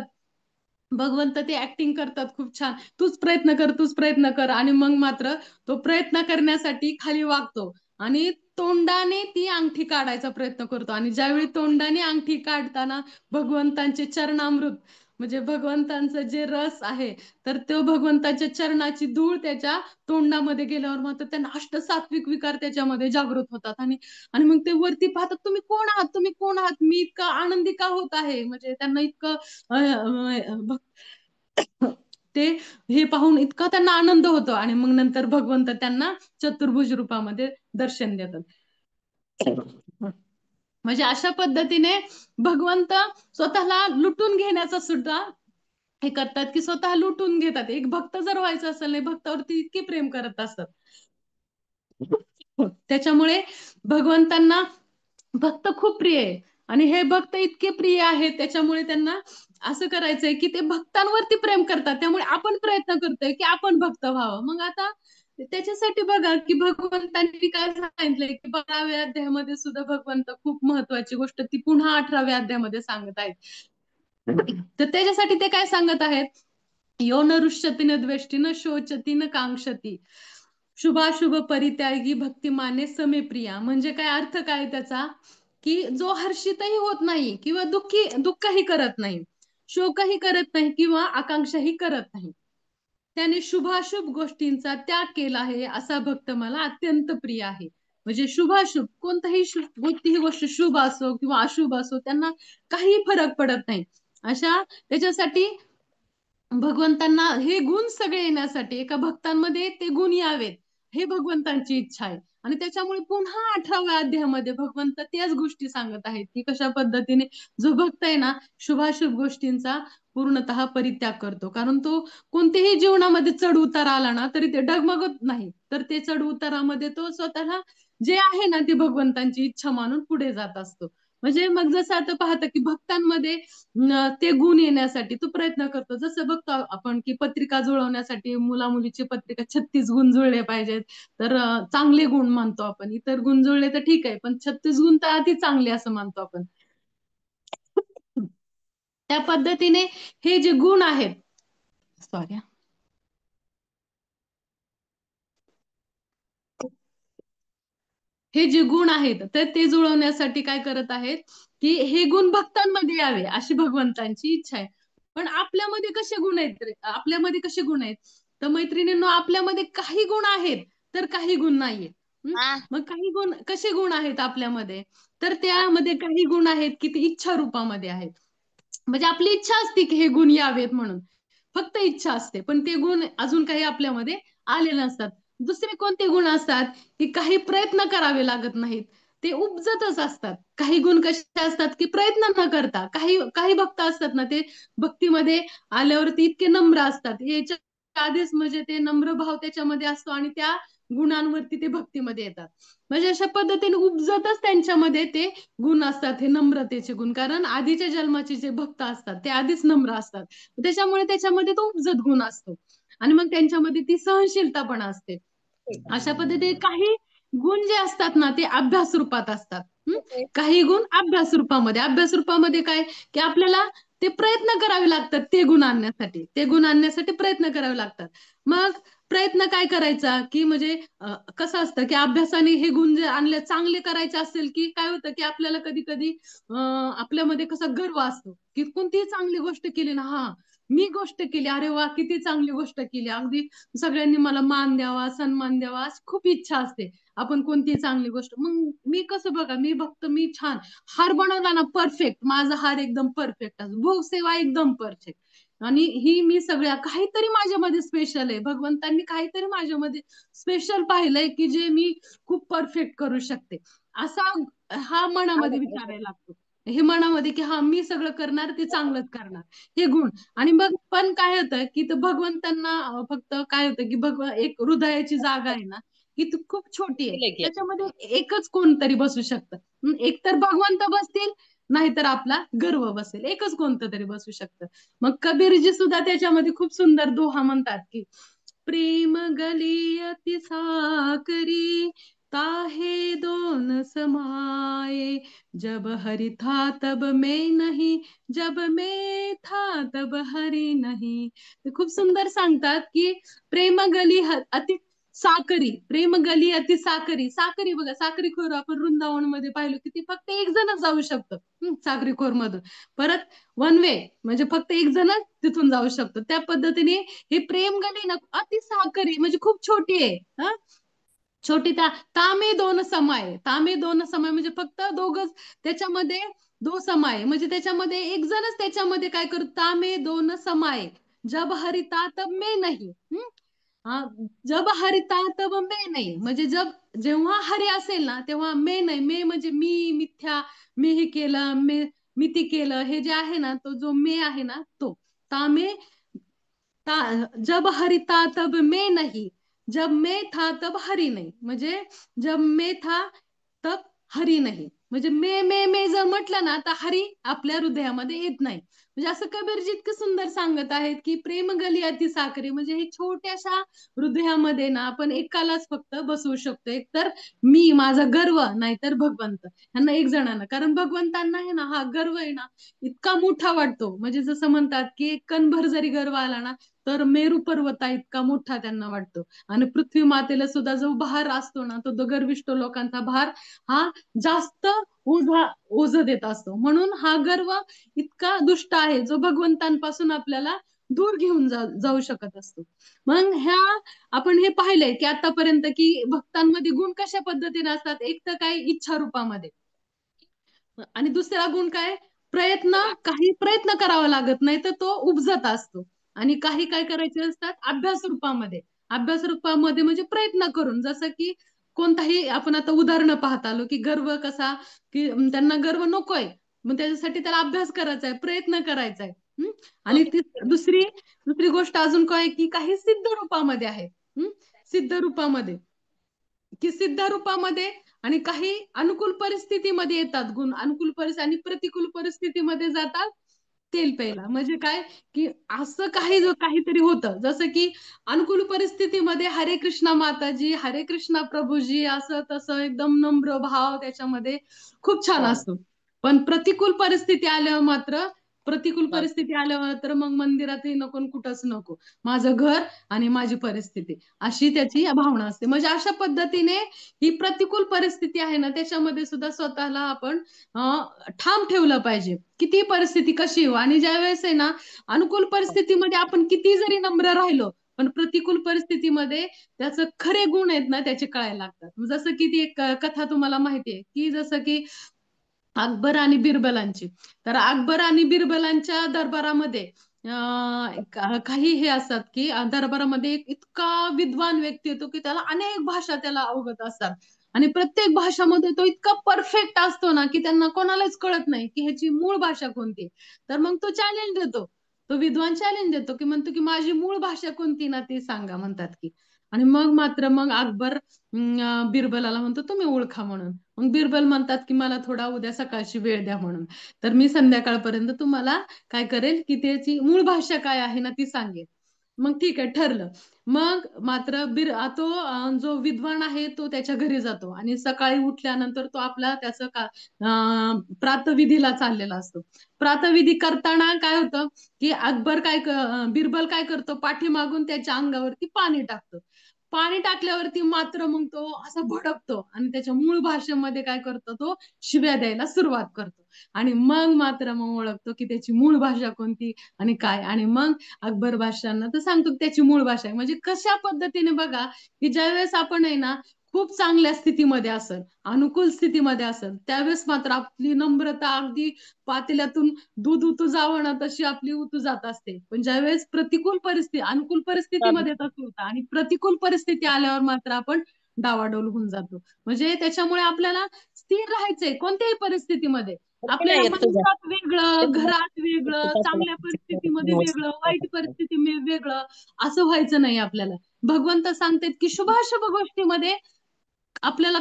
भगवंत ते ऍक्टिंग करतात खूप छान, तूच प्रयत्न कर तूच प्रयत्न कर. आणि मग मात्र तो प्रयत्न करण्यासाठी खाली वागतो आणि तोंडाने ती अंगठी काढायचा प्रयत्न करतो. आणि ज्यावेळी तोंडाने अंगठी काढताना भगवंतांचे चरणामृत म्हणजे भगवंतांचं जे रस आहे तर तो भगवंताच्या चरणाची धूळ त्याच्या तोंडामध्ये गेल्यावर मात्र त्यांना अष्टसात्विक विकार त्याच्यामध्ये जागृत होतात. आणि आणि मग ते वरती पाहतात तुम्ही कोण आहात, तुम्ही कोण आहात, मी इतका आनंदी का होत आहे, म्हणजे त्यांना इतकं ते हे पाहून इतका त्यांना आनंद होतो. आणि मग नंतर भगवंत त्यांना चतुर्भुज रूपामध्ये दर्शन देतात. म्हणजे अशा पद्धतीने भगवंत स्वतःला लुटून घेण्याचा सुद्धा हे करतात की स्वतः लुटून घेतात. एक भक्त जर व्हायचं असेल नाही भक्तावरती इतके प्रेम करत असतात. त्याच्यामुळे भगवंतांना भक्त खूप प्रिय आहे. आणि हे भक्त इतके प्रिय आहेत त्याच्यामुळे त्यांना असं करायचंय की ते भक्तांवरती प्रेम करतात, त्यामुळे आपण प्रयत्न करतोय की आपण भक्त व्हावं. मग आता त्याच्यासाठी बघा की भगवंतांनी काय सांगितलंय की 12व्या अध्यायामध्ये सुद्धा भगवंत खूप महत्वाची गोष्ट ती पुन्हा 18व्या अध्यायामध्ये सांगत आहेत. तर त्याच्यासाठी ते काय सांगत आहेत, यो न रुष्यति न द्वेष्टि न शोचति न कांक्षती शुभाशुभ परित्यागी भक्ती माने समे प्रिया. म्हणजे काय अर्थ काय त्याचा, की जो हर्षितही होत नाही किंवा दुःखही करत नाही, शोकही करत नाही किंवा आकांक्षाही करत नाही, त्याने शुभाशुभ गोष्टींचा त्याग केला आहे असा भक्त मला अत्यंत प्रिय आहे. म्हणजे शुभाशुभ कोणतीही गोष्ट शुभ असो किंवा अशुभ असो त्यांना काही फरक पडत नाही. अशा त्याच्यासाठी भगवंतांना हे गुण सगळे येण्यासाठी एका भक्तांमध्ये ते गुण यावेत हे भगवंतांची इच्छा आहे. आणि त्याच्यामुळे पुन्हा 18व्या अध्यायामध्ये भगवंत त्याच गोष्टी सांगत आहेत की कशा पद्धतीने जो भक्त आहे ना शुभाशुभ गोष्टींचा पूर्णतः परित्याग करतो. कारण तो कोणतेही जीवनामध्ये चढ उतार आला ना तरी ते डगमगत नाही, तर ते चढ उतारामध्ये तो स्वतःला जे आहे ना ती भगवंतांची इच्छा मानून पुढे जात असतो. म्हणजे मग जसं आता पाहतं की भक्तांमध्ये ते गुण येण्यासाठी तो प्रयत्न करतो. जसं बघतो आपण की पत्रिका जुळवण्यासाठी मुला मुलीची पत्रिका 36 गुण जुळले पाहिजेत, तर चांगले गुण मानतो आपण. इतर गुण जुळले तर ठीक आहे पण 36 गुण तर अति चांगले असं मानतो आपण. त्या पद्धतीने हे जे गुण आहेत, सॉरी, हे जे गुण आहेत तर ते जुळवण्यासाठी काय करत आहेत की हे गुण भक्तांमध्ये यावे अशी भगवंतांची इच्छा आहे. पण आपल्यामध्ये कसे गुण आहेत आपल्यामध्ये कसे गुण आहेत, तर मैत्रिणींनो आपल्यामध्ये काही गुण आहेत तर काही गुण नाहीयेत. मग काही गुण कसे गुण आहेत आपल्यामध्ये, तर त्यामध्ये काही गुण आहेत की ते इच्छा रूपामध्ये आहेत. म्हणजे आपली इच्छा असते की हे गुण यावेत म्हणून, फक्त इच्छा असते पण ते गुण अजून काही आपल्यामध्ये आले नसतात. दुसरे कोणते गुण असतात की काही प्रयत्न करावे लागत नाहीत, ते उपजतच असतात. काही गुण कसे असतात की प्रयत्न न करता, काही काही भक्त असतात ना ते भक्तीमध्ये आल्यावरती इतके नम्र असतात, याच्या आधीच म्हणजे ते नम्र भाव त्याच्यामध्ये असतो आणि त्या गुणांवरती ते भक्तीमध्ये येतात. म्हणजे अशा पद्धतीने उपजतच त्यांच्यामध्ये ते गुण असतात, हे नम्रतेचे गुण. कारण आधीच्या जन्माचे जे भक्त असतात ते आधीच नम्र असतात, त्याच्यामुळे त्याच्यामध्ये तो उपजत गुण असतो. आणि मग त्यांच्यामध्ये ती सहनशीलता पण असते. अशा पद्धतीने काही गुण जे असतात ना ते अभ्यास रूपात असतात. काही गुण अभ्यास रूपामध्ये काय की आपल्याला ते प्रयत्न करावे लागतात, ते गुण आणण्यासाठी प्रयत्न करावे लागतात. मग प्रयत्न काय करायचा की म्हणजे कसं असतं की अभ्यासाने हे गुण जे आणले चांगले करायचे असेल की काय होतं की आपल्याला कधी कधी आपल्यामध्ये कसा गर्व असतो की कोणतीही चांगली गोष्ट केली ना, हा मी गोष्ट केली, अरे वा किती चांगली गोष्ट केली, अगदी सगळ्यांनी मला मान द्यावा, सन्मान द्यावा, अशी खूप इच्छा असते. आपण कोणतीही चांगली गोष्ट, मग मी कसं बघा, मी बघतो मी छान हार बनवला ना, परफेक्ट, माझा हार एकदम परफेक्ट असतो, भोग सेवा एकदम परफेक्ट. आणि ही मी सगळ्या काहीतरी माझ्यामध्ये स्पेशल आहे, भगवंतांनी काहीतरी माझ्यामध्ये स्पेशल पाहिलंय की जे मी खूप परफेक्ट करू शकते, असा हा मनामध्ये विचारायला लागतो. हे मनामध्ये की हा मी सगळं करणार, ते चांगलंच करणार, हे गुण. आणि मग पण काय होतं की भगवंतांना फक्त काय होतं की एक हृदयाची जागा आहे ना, की ती खूप छोटी आहे, त्याच्यामध्ये एकच कोणतरी बसू शकतं. एक तर भगवंत बसतील, नाहीतर आपला गर्व बसेल, एकच कोणतं तरी बसू शकतं. मग कबीरजी सुद्धा त्याच्यामध्ये खूप सुंदर दोहा म्हणतात की प्रेम गली अति साकरी, ताहे दोन समाये, जब हरि था तब मैं नहीं, जब मैं था तब हरि नहीं. ते खूप सुंदर सांगतात की प्रेम गली अति साकरी, प्रेम गली अति साकरी. साकरी बघा, साकरी खोर आपण वृंदावन मध्ये पाहिलो की ती फक्त एक जणच जाऊ शकतो साकरी खोर मधून. परत वन वे म्हणजे फक्त एक जणच तिथून जाऊ शकतो. त्या पद्धतीने हे प्रेम गली ना अति साकरी म्हणजे खूप छोटी आहे. हा, छोटी त्या तामे दोन समाय, तामे दोन समाय म्हणजे फक्त दोघच त्याच्यामध्ये, दो समाय म्हणजे त्याच्यामध्ये एक जणच त्याच्यामध्ये काय करतो, तामे दोन समाय, जब हरिता तब मैं नहीं. हा, जब हरिता तब मैं नाही म्हणजे जेव्हा हरी असेल ना तेव्हा मे नाही. मे म्हणजे मी, मिथ्या, मी हे केलं, मी ती केलं, हे जे आहे ना, तो जो मे आहे ना तो तामे, जब हरी था तब मैं नहीं, जब मैं था तब हरी नाही म्हणजे जब मैं था तब हरी नाही म्हणजे मे जर म्हटलं ना तर हरी आपल्या हृदयामध्ये येत नाही. म्हणजे असं कबीरजी इतकं सुंदर सांगत आहेत की प्रेम गली अति साखरी म्हणजे हे छोट्याशा हृदयामध्ये ना आपण एकालाच फक्त बसवू शकतो, एक तर मी, माझा गर्व, नाहीतर भगवंत, यांना एक जणांना. कारण भगवंतांना आहे ना हा गर्व आहे ना इतका मोठा वाटतो, म्हणजे जसं म्हणतात की एक कणभर जरी गर्व आला ना तर मेरू पर्वता इतका मोठा त्यांना वाटतो. आणि पृथ्वी मातेला सुद्धा जो भार असतो ना तो गर्विष्ठ लोकांचा भार हा जास्त ओझ देत असतो. म्हणून हा गर्व इतका दुष्ट आहे जो भगवंतांपासून आपल्याला दूर घेऊन जाऊ शकत असतो. मग आपण हे पाहिलंय की आतापर्यंत की भक्तांमध्ये गुण कशा पद्धतीने असतात, एक तर काय इच्छा रूपामध्ये, आणि दुसरा गुण काय, काही प्रयत्न करावा लागत नाही तर तो उपजत असतो. आणि काही काय करायचे असतात अभ्यास रूपामध्ये, अभ्यास रूपामध्ये म्हणजे प्रयत्न करून, जसं की कोणताही आपण आता उदाहरण पाहत आलो की गर्व कसा, की त्यांना गर्व नकोय, मग त्याच्यासाठी त्याला अभ्यास करायचा आहे, प्रयत्न करायचा आहे. आणि ती दुसरी गोष्ट अजून काय की काही सिद्ध रूपामध्ये आहे. सिद्ध रूपामध्ये, की सिद्ध रूपामध्ये आणि काही अनुकूल परिस्थितीमध्ये येतात गुण, अनुकूल परिस्थिती आणि प्रतिकूल परिस्थितीमध्ये जातात तेल प्यायला. म्हणजे काय की असं काहीतरी होतं, जसं की अनुकूल परिस्थितीमध्ये हरे कृष्णा माताजी, हरे कृष्णा प्रभूजी, असं तसं एकदम नम्र भाव त्याच्यामध्ये खूप छान असतो. पण प्रतिकूल परिस्थिती आल्यावर तर मग मंदिरातही नको आणि कुठंच नको, माझं घर आणि माझी परिस्थिती, अशी त्याची भावना असते. म्हणजे अशा पद्धतीने ही प्रतिकूल परिस्थिती आहे ना त्याच्यामध्ये सुद्धा स्वतःला आपण ठाम ठेवलं पाहिजे, किती परिस्थिती कशी हो. आणि ज्या वेळेस आहे ना अनुकूल परिस्थितीमध्ये आपण किती जरी नम्र राहिलो, पण प्रतिकूल परिस्थितीमध्ये त्याचं खरे गुण आहेत ना त्याचे कळायला लागतात. जसं की ती एक कथा तुम्हाला माहितीये की जसं की अकबर आणि बिरबलांची. तर अकबर आणि बिरबलांच्या दरबारामध्ये काही हे असतात की दरबारामध्ये एक इतका विद्वान व्यक्ती येतो की त्याला अनेक भाषा त्याला अवगत असतात, आणि प्रत्येक भाषामध्ये तो इतका परफेक्ट असतो ना की त्यांना कोणालाच कळत नाही की ह्याची मूळ भाषा कोणती. तर मग तो चॅलेंज देतो, तो विद्वान चॅलेंज देतो की म्हणतो की माझी मूळ भाषा कोणती ना ती सांगा, म्हणतात की. आणि मग अकबर बिरबलाला म्हणतो तुम्ही ओळखा म्हणून. मग बिरबल म्हणतात की मला थोडा उद्या सकाळची वेळ द्या म्हणून, तर मी संध्याकाळपर्यंत तुम्हाला काय करेल की त्याची मूळ भाषा काय आहे ना ती सांगेल. मग ठीक आहे, ठरलं. मग मात्र जो विद्वान आहे तो त्याच्या घरी जातो आणि सकाळी उठल्यानंतर तो आपला त्याचं प्रातविधीला चाललेला असतो. प्रातविधी करताना काय होतं की बिरबल काय करतो, पाठीमागून त्याच्या अंगावरती पाणी टाकतो. पाणी टाकल्यावरती मात्र मग तो असा भडकतो आणि त्याच्या मूळ भाषेमध्ये काय करतो, तो शिव्या द्यायला सुरुवात करतो. आणि मग ओळखतो की त्याची मूळ भाषा कोणती आणि काय. आणि मग अकबर बादशाहांना तर सांगतो की त्याची मूळ भाषा आहे. म्हणजे कशा पद्धतीने बघा की ज्यावेळेस आपण आहे ना खूप चांगल्या स्थितीमध्ये असेल, अनुकूल स्थितीमध्ये असेल, त्यावेळेस मात्र आपली नम्रता अगदी पातेल्यातून दूध उतू जावं ना तशी आपली उतू जात असते. पण ज्यावेळेस अनुकूल परिस्थितीमध्ये तसं होतं आणि प्रतिकूल परिस्थिती आल्यावर मात्र आपण डावाडोल होऊन जातो. म्हणजे त्याच्यामुळे आपल्याला स्थिर राहायचंय कोणत्याही परिस्थितीमध्ये. नाही आपल्याला येत तुझ्या. मंदिरात वेगळं, घरात वेगळं, चांगल्या परिस्थितीमध्ये वेगळं, वाईट परिस्थितीमध्ये वेगळं, असं व्हायचं नाही आपल्याला. भगवंत सांगतात की शुभाशुभ गोष्टीमध्ये आपल्याला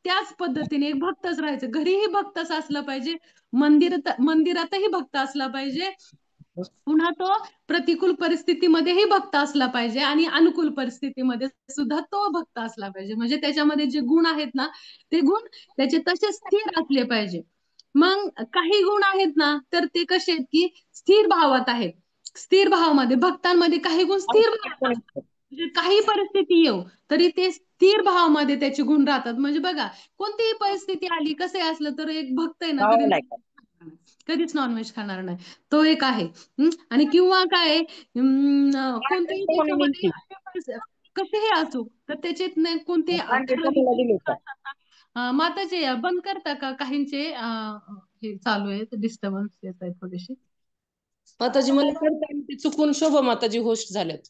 त्याच पद्धतीने एक भक्तच राहायचं. घरीही भक्तच असला पाहिजे, मंदिरातही भक्त असला पाहिजे, पुन्हा तो प्रतिकूल परिस्थितीमध्येही भक्त असला पाहिजे आणि अनुकूल परिस्थितीमध्ये सुद्धा तो भक्त असला पाहिजे. म्हणजे त्याच्यामध्ये जे गुण आहेत ना, ते गुण त्याचे तसे स्थिर असले पाहिजे. मग काही गुण आहेत ना, तर ते कसे आहेत की स्थिर भावात आहेत. स्थिर भावामध्ये भक्तांमध्ये काही गुण स्थिर भावात असतात. म्हणजे काही परिस्थिती येऊ तरी ते स्थिर भावामध्ये त्याचे गुण राहतात. म्हणजे बघा, कोणतीही परिस्थिती आली, कसंही असलं तर एक भक्त आहे ना, खावं लागेल. कधीच नॉनव्हेज खाणार नाही. तो एक आहे. आणि किंवा काय कोणतेही त्याच्यामध्ये कसेही असो तर त्याच्यात नाही कोणते मला दिले का? माताचे बंद करता का काहींचे हे चालू आहे डिस्टर्बन्स येत आहे थोडीशी. माताजी मला करता येईल ते चुकून शोभा माताजी होस्ट झाल्यात.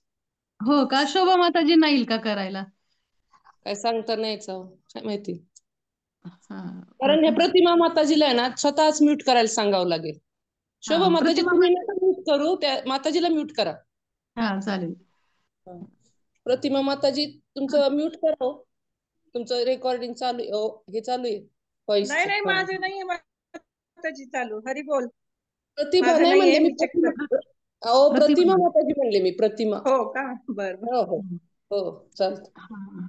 हो का, शोभा माताजी नाही येईल का करायला? काय सांगता नाही यायचं, काय माहिती. हा कारण ह्या प्रतिमा माताजीला आहे ना स्वतःच म्यूट करायला सांगावं लागेल. हा शोभा माताजी प्रतिमा तुम्ही नका म्यूट करू, त्या माताजीला म्यूट करा. हा चालेल. प्रतिमा माताजी तुमचं म्यूट करा हो. तुमचं रेकॉर्डिंग चालू आहे. हे चालू आहे नाही व्हॉइसचं. नाही माझे नाहीये माताजी चालू. हरी बोल. प्रतिभा माझं नाही नाहीये, म्हणले मी, मी चेक कर. अहो प्रतिमा प्रतिमा. माताजी म्हणले मी, प्रतिमा. हो का, बर बर. हो हो हो चालतं. हा.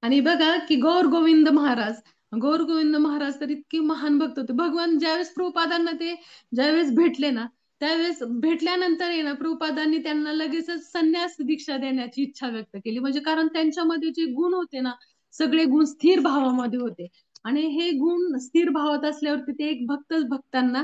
आणि बघा की गौर गोविंद महाराज तर इतके महान भक्त होते. भगवान ज्यावेळेस प्रभुपादांना ते ज्यावेळेस भेटले ना, त्यावेळेस भेटल्यानंतर आहे ना प्रभुपादांनी त्यांना लगेचच संन्यास दीक्षा देण्याची इच्छा व्यक्त केली. म्हणजे कारण त्यांच्यामध्ये जे गुण होते ना, सगळे गुण स्थिर भावामध्ये होते. आणि हे गुण स्थिर भावात असल्यावरती ते एक भक्तांना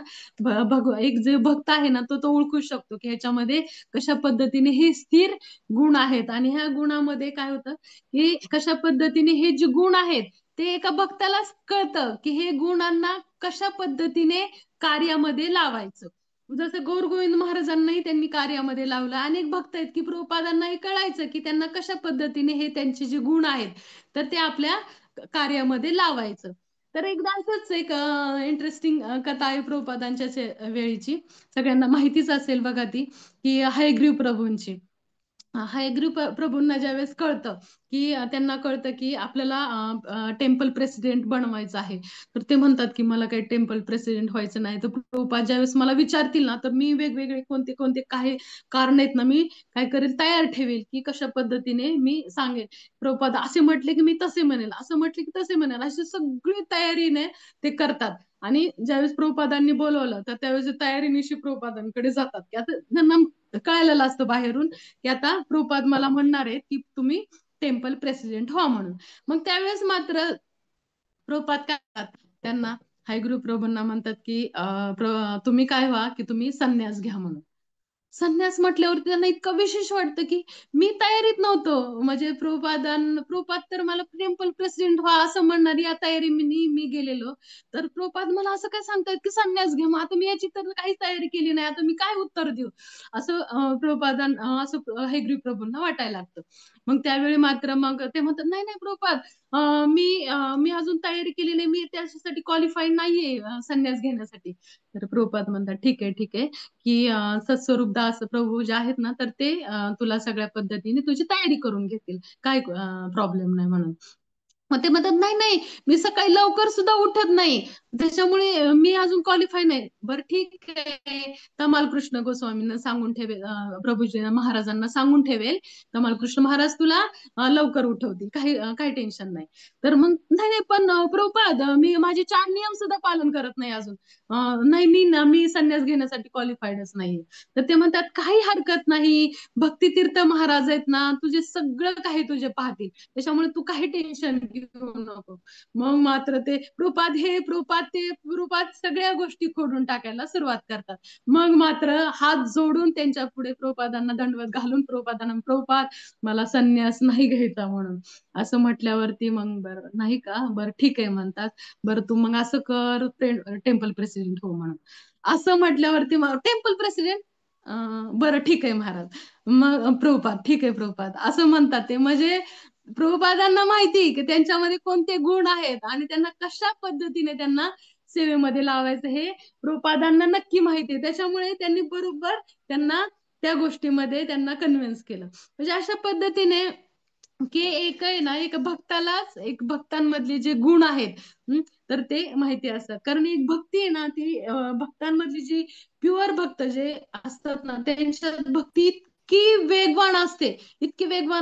एक जे भक्त आहे ना तो ओळखू शकतो की ह्याच्यामध्ये कशा पद्धतीने हे स्थिर गुण आहेत. आणि ह्या गुणामध्ये काय होतं की कशा पद्धतीने हे जे गुण आहेत ते एका भक्तालाच कळतं की हे गुणांना कशा पद्धतीने कार्यामध्ये लावायचं. जसं गौरगोविंद महाराजांनाही त्यांनी कार्यामध्ये लावलं. अनेक भक्त आहेत की प्रभुपादांनाही कळायचं की त्यांना कशा पद्धतीने हे त्यांचे जे गुण आहेत तर ते आपल्या कार्यामध्ये लावायचं. तर एकदा असंच एक इंटरेस्टिंग कथा आहे प्रभुपादांच्या वेळीची, सगळ्यांना माहितीच असेल बघा ती, की हयग्रीव प्रभूंची. हयग्रीव प्रभूंना ज्यावेळेस कळतं की त्यांना कळतं की आपल्याला टेम्पल प्रेसिडेंट बनवायचं आहे, तर ते म्हणतात की मला काही टेम्पल प्रेसिडेंट व्हायचं नाही. तर प्रभुपाद ज्यावेळेस मला विचारतील ना तर मी वेगवेगळे कोणते कोणते काही कारण आहेत ना मी काय करेल तयार ठेवेल की कशा पद्धतीने मी सांगेल. प्रभुपाद असे म्हटले की मी तसे म्हणेल, असं म्हटले की तसे म्हणेल, अशी सगळी तयारीने ते करतात. आणि ज्यावेळेस प्रभुपादांनी बोलवलं तर त्यावेळेस तयारीनिशी प्रभुपादांकडे जातात की आता त्यांना कळलेलं असतं बाहेरून की आता प्रभुपाद मला म्हणणार आहेत की तुम्ही टेम्पल प्रेसिडेंट व्हा म्हणून. मग त्यावेळेस मात्र प्रभुपाद काय करतात, त्यांना हयग्रीव प्रभूंना म्हणतात की तुम्ही काय व्हा की तुम्ही संन्यास घ्या म्हणून. संन्यास म्हटल्यावरती त्यांना इतकं विशेष वाटतं की मी तयारीत नव्हतो. म्हणजे प्रभुपाद तर मला टेम्पल प्रेसिडेंट व्हा असं म्हणणार, या तयारी मी गेलेलो. तर प्रभुपाद मला असं काय सांगतात की संन्यास घ्या. मग आता मी याची तर काहीच तयारी केली नाही, आता मी काय उत्तर देऊ, असं असं हयग्रीव प्रभूंना वाटायला लागतं. मग त्यावेळी मात्र मग ते म्हणतात नाही नाही प्रभुपाद, मी अजून तयारी केली नाही, मी त्याच्यासाठी क्वालिफाईड नाहीये संन्यास घेण्यासाठी. तर प्रभुपाद म्हणतात ठीक आहे ठीक आहे की सत्स्वरूप दास प्रभू जे आहेत ना तर ते तुला सगळ्या पद्धतीने तुझी तयारी करून घेतील, काय प्रॉब्लेम नाही म्हणून. मग ते म्हणतात नाही नाही, मी सकाळी लवकर सुद्धा उठत नाही, त्याच्यामुळे मी अजून क्वालिफाय नाही. बरं ठीक आहे, तमाल कृष्ण गोस्वामींना सांगून ठेवेल, प्रभूजी महाराजांना सांगून ठेवेल, तमाल कृष्ण महाराज तुला लवकर उठवतील, काही टेन्शन नाही. तर मग नाही नाही, पण प्रभुपाद मी माझे 4 नियम सुद्धा पालन करत नाही अजून. नाही मी संन्यास घेण्यासाठी क्वालिफाईडच नाहीये. तर ते म्हणतात काही हरकत नाही, भक्तितीर्थ महाराज आहेत ना, तुझे सगळं काही तुझे पाहतील, त्याच्यामुळे तू काही टेन्शन घेऊ नको. मग मात्र ते प्रभुपाद सगळ्या गोष्टी खोडून टाकायला सुरुवात करतात. मग मात्र हात जोडून त्यांच्या पुढे प्रभुपादांना दंडवत घालून प्रभुपाद मला संन्यास नाही घ्यायचा म्हणून असं म्हटल्यावरती, मग बरं नाही का, बरं ठीक आहे म्हणतात. बरं तू मग असं कर, टेम्पल प्रेसिडेंट हो म्हणून. असं म्हटल्यावरती मग टेम्पल प्रेसिडेंट, बरं ठीक आहे महाराज. मग प्रभुपाद ठीक आहे प्रभुपाद असं म्हणतात ते. म्हणजे प्रभुपादांना माहिती की त्यांच्यामध्ये कोणते गुण आहेत आणि त्यांना कशा पद्धतीने त्यांना सेवेमध्ये लावायचं हे प्रभुपादांना नक्की माहिती आहे. त्याच्यामुळे त्यांनी बरोबर त्यांना त्या गोष्टीमध्ये त्यांना कन्व्हिन्स केलं. म्हणजे अशा पद्धतीने की एक आहे ना, एक भक्तांमधले जे गुण आहेत, तर ते माहिती असतात. कारण एक भक्ती आहे ना, ती भक्तांमधली जी प्युअर भक्त जे असतात ना, त्यांच्यात भक्ती इतकी वेगवान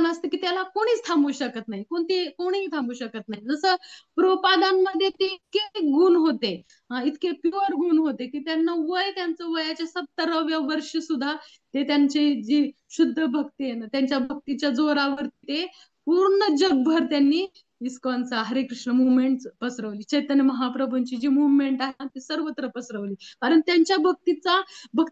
असते की त्याला कोणीच थांबवू शकत नाही, कोणीही थांबवू शकत नाही. जसं प्रभुपादांमध्ये ते इतके गुण होते, इतके प्युअर गुण होते की त्यांचं वयाच्या 70व्या वर्षी सुद्धा ते त्यांची जी शुद्ध भक्ती आहे ना, त्यांच्या भक्तीच्या जोरावर ते पूर्ण जगभर त्यांनी इस्कॉनचा हरे कृष्ण मुवमेंट पसरवली. चैतन्य महाप्रभूंची जी मुवमेंट आहे ती सर्वत्र पसरवली. कारण त्यांच्या भक्ती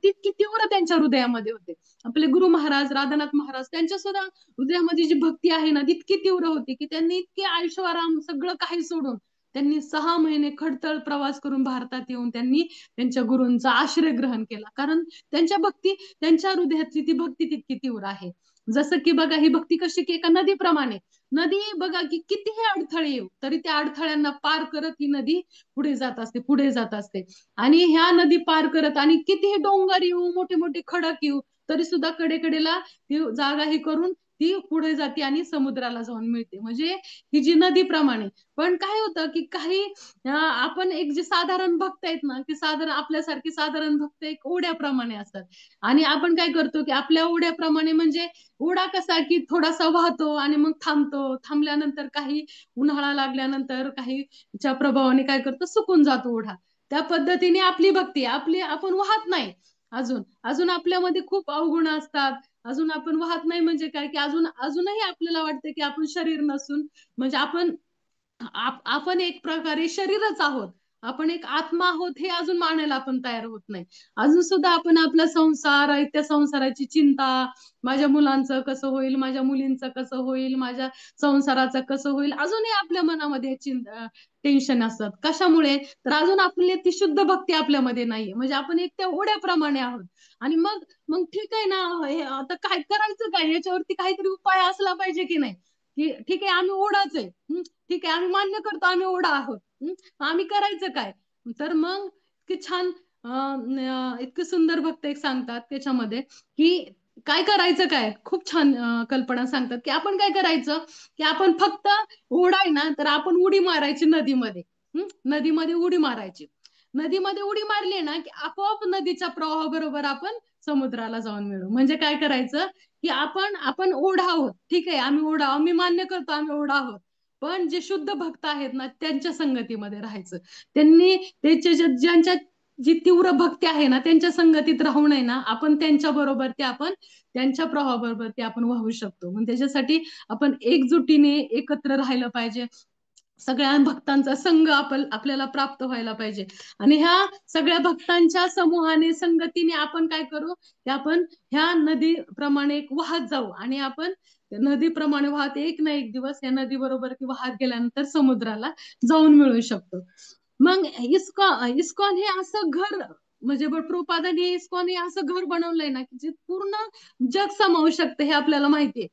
इतकी तीव्र त्यांच्या हृदयामध्ये होते. आपले गुरु महाराज राधानाथ महाराज त्यांच्या सुद्धा हृदयामध्ये जी भक्ती आहे ना, ती इतकी तीव्र होती की त्यांनी इतके ऐशोआराम सगळं काही सोडून त्यांनी 6 महिने खडतळ प्रवास करून भारतात येऊन त्यांनी त्यांच्या गुरूंचा आश्रय ग्रहण केला. कारण त्यांच्या हृदयातली ती भक्ती तितकी तीव्र आहे. जसं की बघा, ही भक्ती कशी की एका नदीप्रमाणे, नदी बघा की कितीही अडथळे येऊ तरी त्या अडथळ्यांना पार करत ही नदी पुढे जात असते. आणि ह्या नदी पार करत आणि कितीही डोंगर येऊ, मोठे मोठे खडक येऊ, तरी सुद्धा कडेकडेला ती जागा ही करून ती पुढे जाते आणि समुद्राला जाऊन मिळते. म्हणजे ही जी नदीप्रमाणे. पण काय होतं की काही आपण एक जे साधारण भक्त आहेत ना, की आपल्यासारखे साधारण भक्त एक ओढ्याप्रमाणे असतात. आणि आपण काय करतो की आपल्या ओढ्याप्रमाणे, म्हणजे ओढा कसा की थोडासा वाहतो आणि मग थांबल्यानंतर काही उन्हाळा लागल्यानंतर काहीच्या प्रभावाने काय करतो, सुकून जातो ओढा. त्या पद्धतीने आपली भक्ती, आपण वाहत नाही. अजून आपल्यामध्ये खूप अवगुण असतात. अजून आपण वाहत नाही म्हणजे काय की अजूनही आपल्याला वाटतं की आपण शरीर नसून, म्हणजे आपण एक प्रकारे शरीरच आहोत, आपण एक आत्मा आहोत हे अजून मानायला आपण तयार होत नाही. अजून सुद्धा आपण आपला संसार आहे, त्या संसाराची चिंता, माझ्या मुलांचं कसं होईल, माझ्या मुलींचं कसं होईल, माझ्या संसाराचं कसं होईल, अजूनही आपल्या मनामध्ये टेन्शन असतात. कशामुळे? तर अजून आपली ती शुद्ध भक्ती आपल्यामध्ये नाहीये. म्हणजे आपण एक त्या ओढ्याप्रमाणे आहोत. आणि मग ठीक आहे ना, आता काय करायचं, काय याच्यावरती काहीतरी उपाय असला पाहिजे की नाही. की ठीक आहे, आम्ही ओढाच आहे, ठीक आहे, आम्ही मान्य करतो आम्ही ओढा आहोत, आम्ही करायचं काय. तर मग इतके छान, इतके सुंदर भक्त एक सांगतात त्याच्यामध्ये की काय करायचं, काय खूप छान कल्पना सांगतात की आपण काय करायचं की आपण फक्त ओढा आहे ना, तर आपण उडी मारायची नदीमध्ये. नदीमध्ये उडी मारायची. नदीमध्ये उडी मारली ना की आपोआप नदीच्या प्रवाहाबरोबर आपण समुद्राला जाऊन मिळू. म्हणजे काय करायचं की आपण ओढा आहोत, ठीक आहे, आम्ही मान्य करतो आम्ही ओढा आहोत. पण जे शुद्ध भक्त आहेत ना, त्यांच्या संगतीमध्ये राहायचं. त्यांनी ज्यांच्या जी तीव्र भक्ती आहे ना, त्यांच्या संगतीत राहू नये ना, आपण त्यांच्या बरोबर त्यांच्या प्रवाहाबरोबर ते आपण वाहू शकतो. मग त्याच्यासाठी आपण एकजुटीने एकत्र राहिलं पाहिजे. सगळ्या भक्तांचा संघ आपल्याला प्राप्त व्हायला पाहिजे. आणि ह्या सगळ्या भक्तांच्या समूहाने, संगतीने आपण काय करू की आपण ह्या नदीप्रमाणे वाहत जाऊ आणि आपण नदीप्रमाणे वाहत एक ना एक दिवस या नदी बरोबर वाहत गेल्यानंतर समुद्राला जाऊन मिळू शकतो. मग इस्कॉन हे असं घर, म्हणजे प्रभुपादांनी इस्कॉन हे असं घर बनवलंय ना की जे पूर्ण जग सामावू शकतं, हे आपल्याला माहितीये.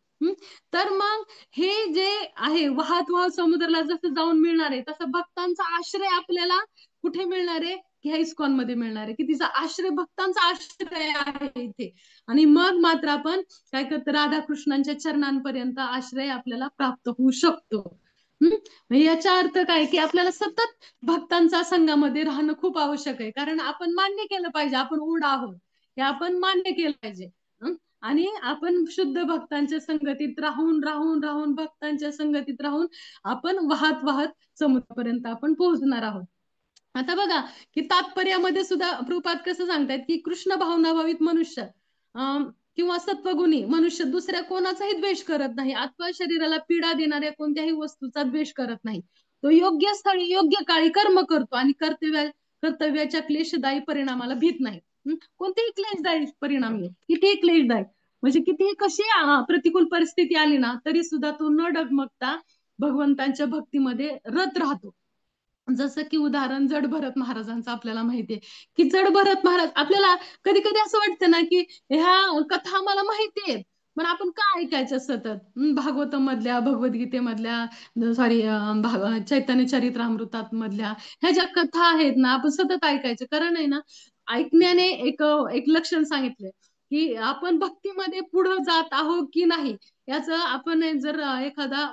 तर मग हे जे आहे वाहत समुद्राला जसं जाऊन मिळणार आहे, तसं भक्तांचा आश्रय आपल्याला कुठे मिळणार आहे की ह्या इस्कॉन मध्ये मिळणार आहे, की तिचा आश्रय भक्तांचा आश्रय आहे इथे. आणि मग मात्र आपण काय करतो, राधाकृष्णांच्या चरणांपर्यंत आश्रय आपल्याला प्राप्त होऊ शकतो. याचा अर्थ काय की आपल्याला सतत भक्तांच्या संघामध्ये राहणं खूप आवश्यक आहे, कारण आपण मान्य केलं पाहिजे आपण ओढ आहोत हे आपण मान्य केलं पाहिजे. आणि आपण शुद्ध भक्तांच्या संगतीत राहून राहून राहून भक्तांच्या संगतीत राहून आपण वाहत वाहत समुद्रापर्यंत आपण पोहोचणार आहोत. आता बघा की तात्पर्यामध्ये सुद्धा प्रभुपाद कसं सांगतायत की कृष्ण भावनाभावित मनुष्य किंवा सत्वगुणी मनुष्य दुसऱ्या कोणाचाही द्वेष करत नाही, आत्मा शरीराला पीडा देणाऱ्या कोणत्याही वस्तूचा द्वेष करत नाही. तो योग्य स्थळी योग्य काळी कर्म करतो आणि कर्तव्याच्या क्लेशदायी परिणामाला भीत नाही. कोणतेही क्लेशदायी परिणाम येईल, कितीही क्लेशदायी म्हणजे कितीही कशी प्रतिकूल परिस्थिती आली ना तरी सुद्धा तो न डगमगता भगवंतांच्या भक्तीमध्ये रत राहतो. जसं की उदाहरण जड भरत महाराजांचं आपल्याला माहितीये की जड भरत महाराज, आपल्याला कधी कधी असं वाटतं ना की ह्या कथा आम्हाला माहिती आहेत पण आपण का ऐकायचं सतत. भागवत मधल्या भगवद्गीतेमधल्या सॉरी चैतन्य चरित्रामृतात मधल्या ह्या ज्या कथा आहेत ना आपण सतत ऐकायचं, कारण आहे ना ऐकण्याने एक लक्षण सांगितलंय की आपण भक्तीमध्ये पुढे जात आहोत की नाही याचं. आपण जर एखादा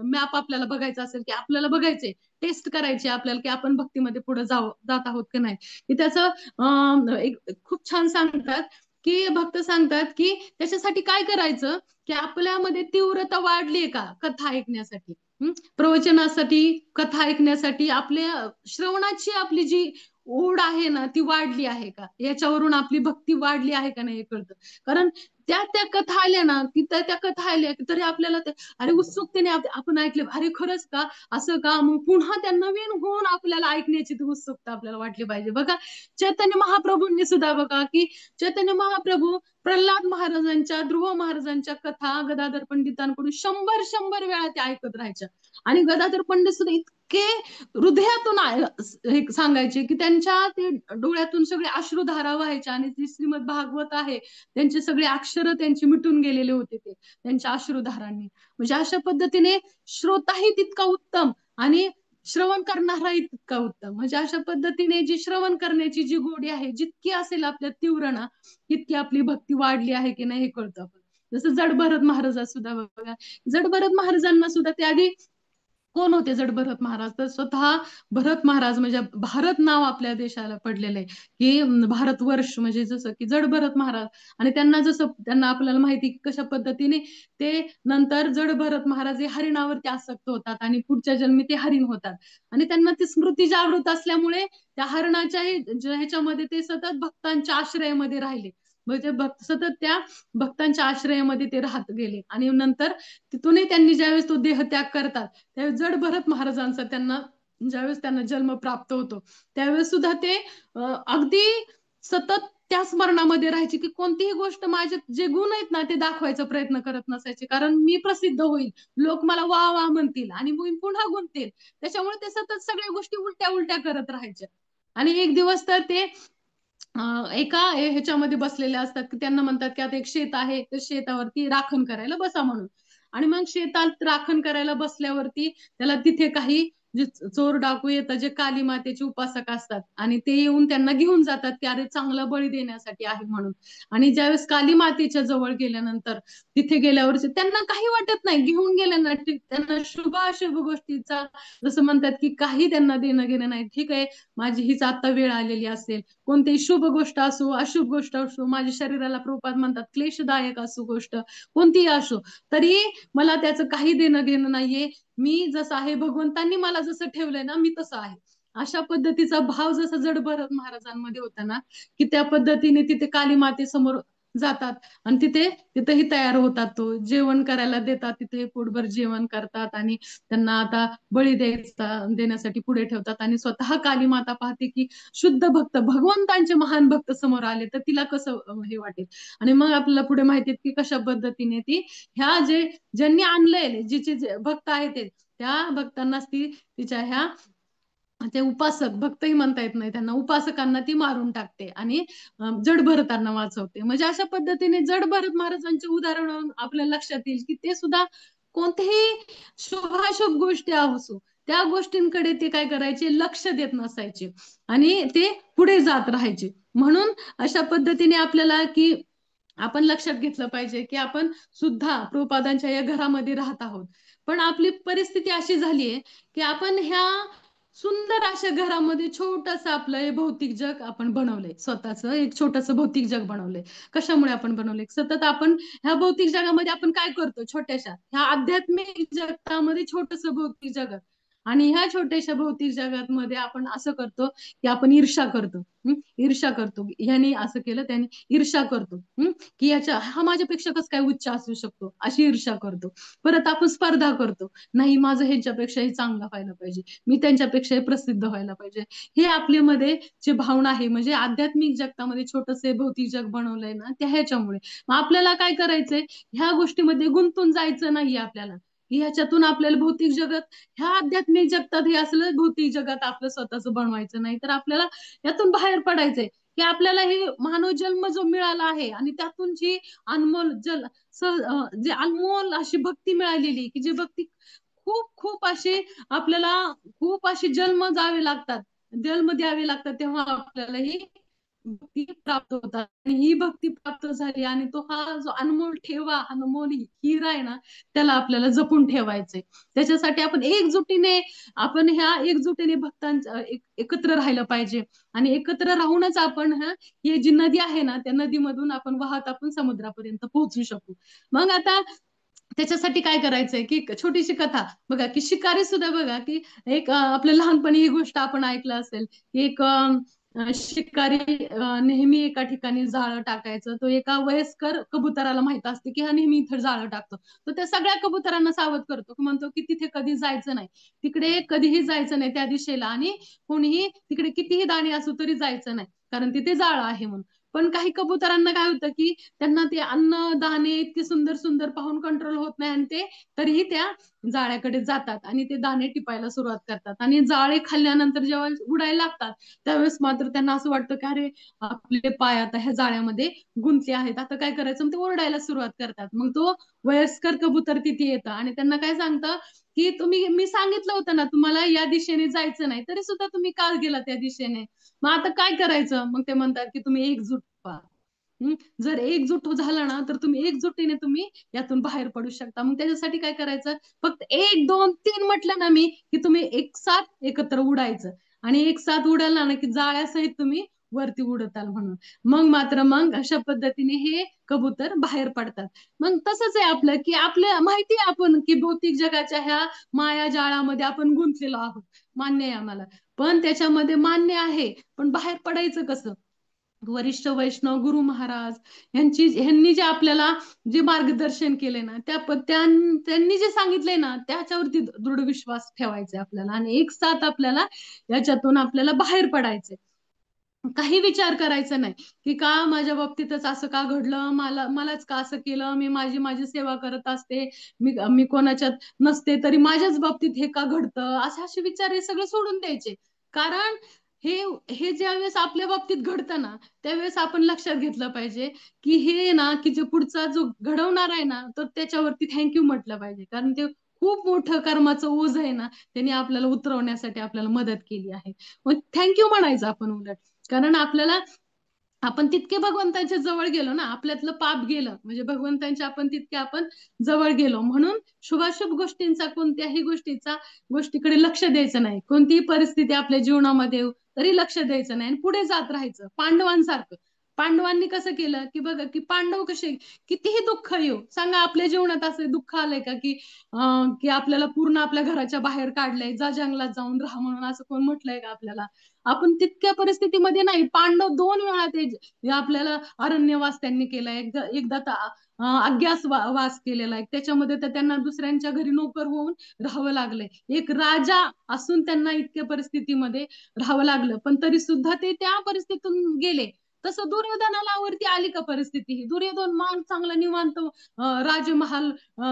मॅप आपल्याला बघायचा असेल की आपल्याला बघायचंय टेस्ट करायचे आपल्याला की आपण भक्तीमध्ये पुढे जात आहोत की नाही, की त्याचं एक खूप छान सांगतात की भक्त सांगतात की त्याच्यासाठी काय करायचं की आपल्यामध्ये तीव्रता वाढलीये का कथा ऐकण्यासाठी, प्रवचनासाठी कथा ऐकण्यासाठी आपल्या श्रवणाची आपली जी ओढ आहे ना ती वाढली आहे का, याच्यावरून आपली भक्ती वाढली आहे का नाही हे कळतं. कारण त्या कथा आल्या ना की त्या कथा आल्या तरी आपल्याला अरे उत्सुकतेने आपण ऐकले अरे खरंच का असं का, मग पुन्हा त्या नवीन होऊन आपल्याला ऐकण्याची ती उत्सुकता आपल्याला वाटली पाहिजे. बघा चैतन्य महाप्रभूंनी सुद्धा बघा की चैतन्य महाप्रभू प्रल्हाद महाराजांच्या ध्रुव महाराजांच्या कथा गदाधर पंडितांकडून 100 वेळा ते ऐकत राहायच्या आणि गदाधर पंडित सुद्धा इतके हृदयातून सांगायचे की त्यांच्या ते डोळ्यातून सगळे अश्रुधारा व्हायच्या आणि ती श्रीमद भागवत आहे त्यांचे सगळे अक्षर त्यांचे मिटून गेलेले होते ते त्यांच्या अश्रुधारांनी. म्हणजे अशा पद्धतीने श्रोताही तितका उत्तम आणि श्रवण करणाराही तितका उत्तम. म्हणजे अशा पद्धतीने जी श्रवण करण्याची जी गोडी आहे जितकी असेल आपल्या तीव्र ना तितकी आपली भक्ती वाढली आहे की नाही हे कळतं आपण. जसं जड भरत महाराज सुद्धा बघा, जड भरत महाराजांना सुद्धा त्या आधी कोण होते जड भरत महाराज, तर स्वतः भरत महाराज म्हणजे भारत नाव आपल्या देशाला पडलेलं आहे की भारतवर्ष म्हणजे जसं की जड भरत महाराज. आणि त्यांना आपल्याला माहिती कशा पद्धतीने ते नंतर जड भरत महाराज हे हरिणावरती आसक्त होतात आणि पुढच्या जन्मी ते हरिण होतात आणि त्यांना ती स्मृती जागृत असल्यामुळे त्या हरणाच्या ह्याच्यामध्ये ते सतत भक्तांच्या आश्रयामध्ये राहिले. म्हणजे सतत त्या भक्तांच्या आश्रयामध्ये ते राहत गेले आणि नंतर तिथूनही त्यांनी ज्यावेळेस तो देहत्याग करतात त्यावेळेस जड भरत महाराजांचा ज्यावेळेस त्यांना जन्म प्राप्त होतो त्यावेळेस सुद्धा ते अगदी सतत त्या स्मरणामध्ये राहायचे की कोणतीही गोष्ट माझे जे गुण आहेत ना ते दाखवायचा प्रयत्न करत नसायचे, कारण मी प्रसिद्ध होईल, लोक मला वा वा म्हणतील आणि पुन्हा गुणतील, त्याच्यामुळे ते सतत सगळ्या गोष्टी उलट्या उलट्या करत राहायच्या. आणि एक दिवस तर ते एका ह्याच्यामध्ये बसलेले असतात की त्यांना म्हणतात की आता एक शेत आहे तर शेतावरती राखण करायला बसा म्हणून. आणि मग शेतात राखण करायला बसल्यावरती त्याला तिथे काही जे चोर डाकू येतात जे काली मातेचे उपासक असतात आणि ते येऊन त्यांना घेऊन जातात की अरे चांगला बळी देण्यासाठी आहे म्हणून. आणि ज्यावेळेस काली मातेच्या जवळ गेल्यानंतर तिथे गेल्यावर त्यांना काही वाटत नाही, घेऊन गेल्यानंतर त्यांना शुभ अशुभ गोष्टीचा जसं म्हणतात की काही त्यांना देणं घेणं नाही. ठीक आहे माझी हीच आता वेळ आलेली असेल, कोणतीही शुभ गोष्ट असो अशुभ गोष्ट असो, माझ्या शरीराला प्रभुपाद म्हणतात क्लेशदायक असो गोष्ट कोणतीही असो तरी मला त्याचं काही देणं घेणं नाहीये, मी जसं आहे भगवंतांनी मला जसं ठेवलंय ना मी तसं आहे. अशा पद्धतीचा भाव जसा जड भरत महाराजांमध्ये होता ना की त्या पद्धतीने तिथे काली मातेसमोर जातात आणि तिथेही तयार होतात, तो जेवण करायला देतात, तिथे पोटभर जेवण करतात आणि त्यांना आता बळी देण्यासाठी पुढे ठेवतात आणि स्वतः काली माता पाहते की शुद्ध भक्त भगवंतांचे महान भक्त समोर आले तर तिला कसं हे वाटेल. आणि मग आपल्याला पुढे माहिती की कशा पद्धतीने ती ह्या ज्यांनी आणलंय जिचे भक्त आहेत त्या भक्तांनाच ती तिच्या ह्या ते उपासक भक्तही म्हणता येत नाही त्यांना, उपासकांना ती मारून टाकते आणि जड भरतांना वाचवते. म्हणजे अशा पद्धतीने जड भरत महाराजांचे उदाहरण आपल्या लक्षात येईल की ते सुद्धा कोणतेही शुभाशुभ गोष्टी असो त्या गोष्टींकडे ते काय करायचे लक्ष देत नसायचे आणि ते पुढे जात राहायचे. म्हणून अशा पद्धतीने आपल्याला की आपण लक्षात घेतलं पाहिजे की आपण सुद्धा प्रभुपादांच्या या घरामध्ये राहत आहोत पण आपली परिस्थिती अशी झालीये की आपण ह्या सुंदर अशा घरामध्ये छोटस आपलं हे भौतिक जग आपण बनवलंय, स्वतःच एक छोटस भौतिक जग बनवलंय. कशामुळे आपण बनवलंय? सतत आपण ह्या भौतिक जगामध्ये आपण काय करतो, छोट्याशा ह्या आध्यात्मिक जगामध्ये छोटस भौतिक जगात, आणि ह्या छोट्याशा भौतिक जगात मध्ये आपण असं करतो की आपण ईर्ष्या करतो. ईर्ष्या करतो, ह्याने असं केलं त्याने ईर्ष्या करतो. की याच्या हा माझ्यापेक्षा कसं काय उच्च असू शकतो, अशी ईर्ष्या करतो. परत आपण स्पर्धा करतो, नाही माझं ह्यांच्यापेक्षाही चांगला व्हायला पाहिजे, मी त्यांच्यापेक्षाही प्रसिद्ध व्हायला पाहिजे. हे आपल्या मध्ये जे भावना आहे, म्हणजे आध्यात्मिक जगतामध्ये छोटसे भौतिक जग बनवलंय ना, त्या ह्याच्यामुळे मग आपल्याला काय करायचंय, ह्या गोष्टीमध्ये गुंतून जायचं नाहीये आपल्याला. ह्याच्यातून आपल्याला भौतिक जगात, ह्या आध्यात्मिक जगतात हे असलं भौतिक जगात आपलं स्वतःच बनवायचं नाही, तर आपल्याला यातून बाहेर पडायचंय. की आपल्याला हे मानव जन्म जो मिळाला आहे आणि त्यातून जी अनमोल जे अनमोल अशी भक्ती मिळालेली, की जी भक्ती खूप खूप अशी आपल्याला खूप अशी जन्म जावे लागतात, जन्म द्यावे लागतात, तेव्हा आपल्याला ही भक्ती प्राप्त होतात. आणि ही भक्ती प्राप्त झाली आणि तो हा जो अनमोल ठेवा, अनमोल हिरा आहे ना, त्याला आपल्याला जपून ठेवायचंय. त्याच्यासाठी आपण एकजुटीने, आपण ह्या एकजुटीने भक्तांच्या एकत्र राहिलं पाहिजे. आणि एकत्र राहूनच आपण ही जी नदी आहे ना, त्या नदीमधून आपण वाहत आपण समुद्रापर्यंत पोहोचू शकू. मग आता त्याच्यासाठी काय करायचंय, की छोटीशी कथा बघा, की शिकारी सुद्धा बघा, की एक आपल्या लहानपणी ही गोष्ट आपण ऐकलं असेल. एक शिकारी नेहमी एका ठिकाणी जाळं टाकायचं. तो एका वयस्कर कबुतराला माहित असते की हा नेहमी इथं जाळं टाकतो. तो त्या सगळ्या कबुतरांना सावध करतो, म्हणतो की तिथे कधी जायचं नाही, तिकडे कधीही जायचं नाही त्या दिशेला, आणि कोणीही तिकडे कितीही दाणे असू तरी जायचं नाही, कारण तिथे जाळं आहे म्हणून. पण काही कबुतरांना काय होतं, की त्यांना ते अन्न दाणे इतके सुंदर सुंदर पाहून कंट्रोल होत नाही, आणि ते तरीही त्या जाळ्याकडे जातात आणि ते दाणे टिपायला सुरुवात करतात. आणि जाळे खाल्ल्यानंतर जेव्हा उडायला लागतात, त्यावेळेस मात्र त्यांना असं वाटतं की अरे, आपले पाय आता ह्या जाळ्यामध्ये गुंतले आहेत, आता काय करायचं, मग ते ओरडायला सुरुवात करतात. मग तो वयस्कर कबूतर तिथे येतं आणि त्यांना काय सांगतं, की मी सांगितलं होतं ना तुम्हाला या दिशेने जायचं नाही, तरी सुद्धा तुम्ही का गेला त्या दिशेने, मग आता काय करायचं. मग ते म्हणतात की तुम्ही एकजूट व्हा. जर एकजूट झाला ना, तर तुम्ही एकजुटीने तुम्ही यातून बाहेर पडू शकता. मग त्याच्यासाठी काय करायचं, फक्त 1 2 3 म्हटलं ना मी, की तुम्ही एक साथ एकत्र उडायचं, आणि एक साथ उडाला ना की जाळ्यासहित तुम्ही वरती उडताल म्हणून. मग अशा पद्धतीने हे कबूतर बाहेर पडतात. मग तसंच आहे आपलं, की आपल्या माहिती आहे आपण की भौतिक जगाच्या ह्या माया जाळामध्ये आपण गुंतलेलो आहोत, मान्य आहे आम्हाला. पण त्याच्यामध्ये मान्य आहे, पण बाहेर पडायचं कसं. वरिष्ठ वैष्णव गुरु महाराज ह्यांनी जे आपल्याला जे मार्गदर्शन केले ना, त्यांनी जे सांगितले ना, त्याच्यावरती दृढ विश्वास ठेवायचा आपल्याला, आणि एक साथ आपल्याला याच्यातून आपल्याला बाहेर पडायचंय. काही विचार करायचा नाही की का माझ्या बाबतीतच असं का घडलं, मलाच का असं केलं, मी माझी माझी सेवा करत असते, मी कोणाच्यात नसते तरी माझ्याच बाबतीत हे का घडतं, असे विचार हे सगळे सोडून द्यायचे. कारण हे हे ज्या वेळेस आपल्या बाबतीत घडतं ना, त्यावेळेस आपण लक्षात घेतलं पाहिजे की हे ना, की जे पुढचा जो घडवणार आहे ना, तर त्याच्यावरती थँक्यू म्हटलं पाहिजे, कारण ते खूप मोठं कर्माचं ओझ आहे ना, त्यांनी आपल्याला उतरवण्यासाठी आपल्याला मदत केली आहे. मग थँक्यू म्हणायचं आपण उलट. कारण आपण तितके भगवंतांच्या जवळ गेलो ना, आपल्यातलं पाप गेलं म्हणजे भगवंतांच्या आपण जवळ गेलो, म्हणून शुभाशुभ गोष्टींचा, कोणत्याही गोष्टीकडे लक्ष द्यायचं नाही. कोणतीही परिस्थिती आपल्या जीवनामध्ये येऊ तरी लक्ष द्यायचं नाही, आणि पुढे जात राहायचं पांडवांसारखं. पांडवांनी कसं केलं, की बघा, की पांडव कसे, कितीही दुःख येऊ, सांगा आपल्या जीवनात असं दुःख आलंय का, की आपल्याला पूर्ण आपल्या घराच्या बाहेर काढलंय, जा जंगलात जाऊन राहा म्हणून, असं कोण म्हटलंय का आपल्याला. आपण तितक्या परिस्थितीमध्ये नाही. पांडव 2 वेळा ते आपल्याला अरण्यवास त्यांनी केलाय, एकदा अज्ञातवास केलेला आहे, त्याच्यामध्ये तर त्यांना दुसऱ्यांच्या घरी नोकर होऊन राहावं लागलंय. एक राजा असून त्यांना इतक्या परिस्थितीमध्ये राहावं लागलं, पण तरी सुद्धा ते त्या परिस्थितीतून गेले. तसं दुर्योधनाला वरती आली का परिस्थिती, ही दुर्योधन मान चांगला निवांत राजमहाल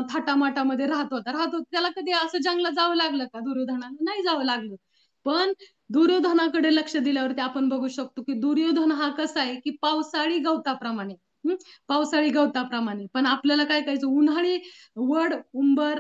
थाटामाटामध्ये राहत होता, त्याला कधी असं जंगलात जावं लागलं का, दुर्योधनाला नाही जावं लागलं. पण दुर्योधनाकडे लक्ष दिल्यावरती आपण बघू शकतो की दुर्योधन हा कसा आहे, की पावसाळी गवताप्रमाणे, पावसाळी गवताप्रमाणे. पण आपल्याला काय करायचं, उन्हाळी वड उंबर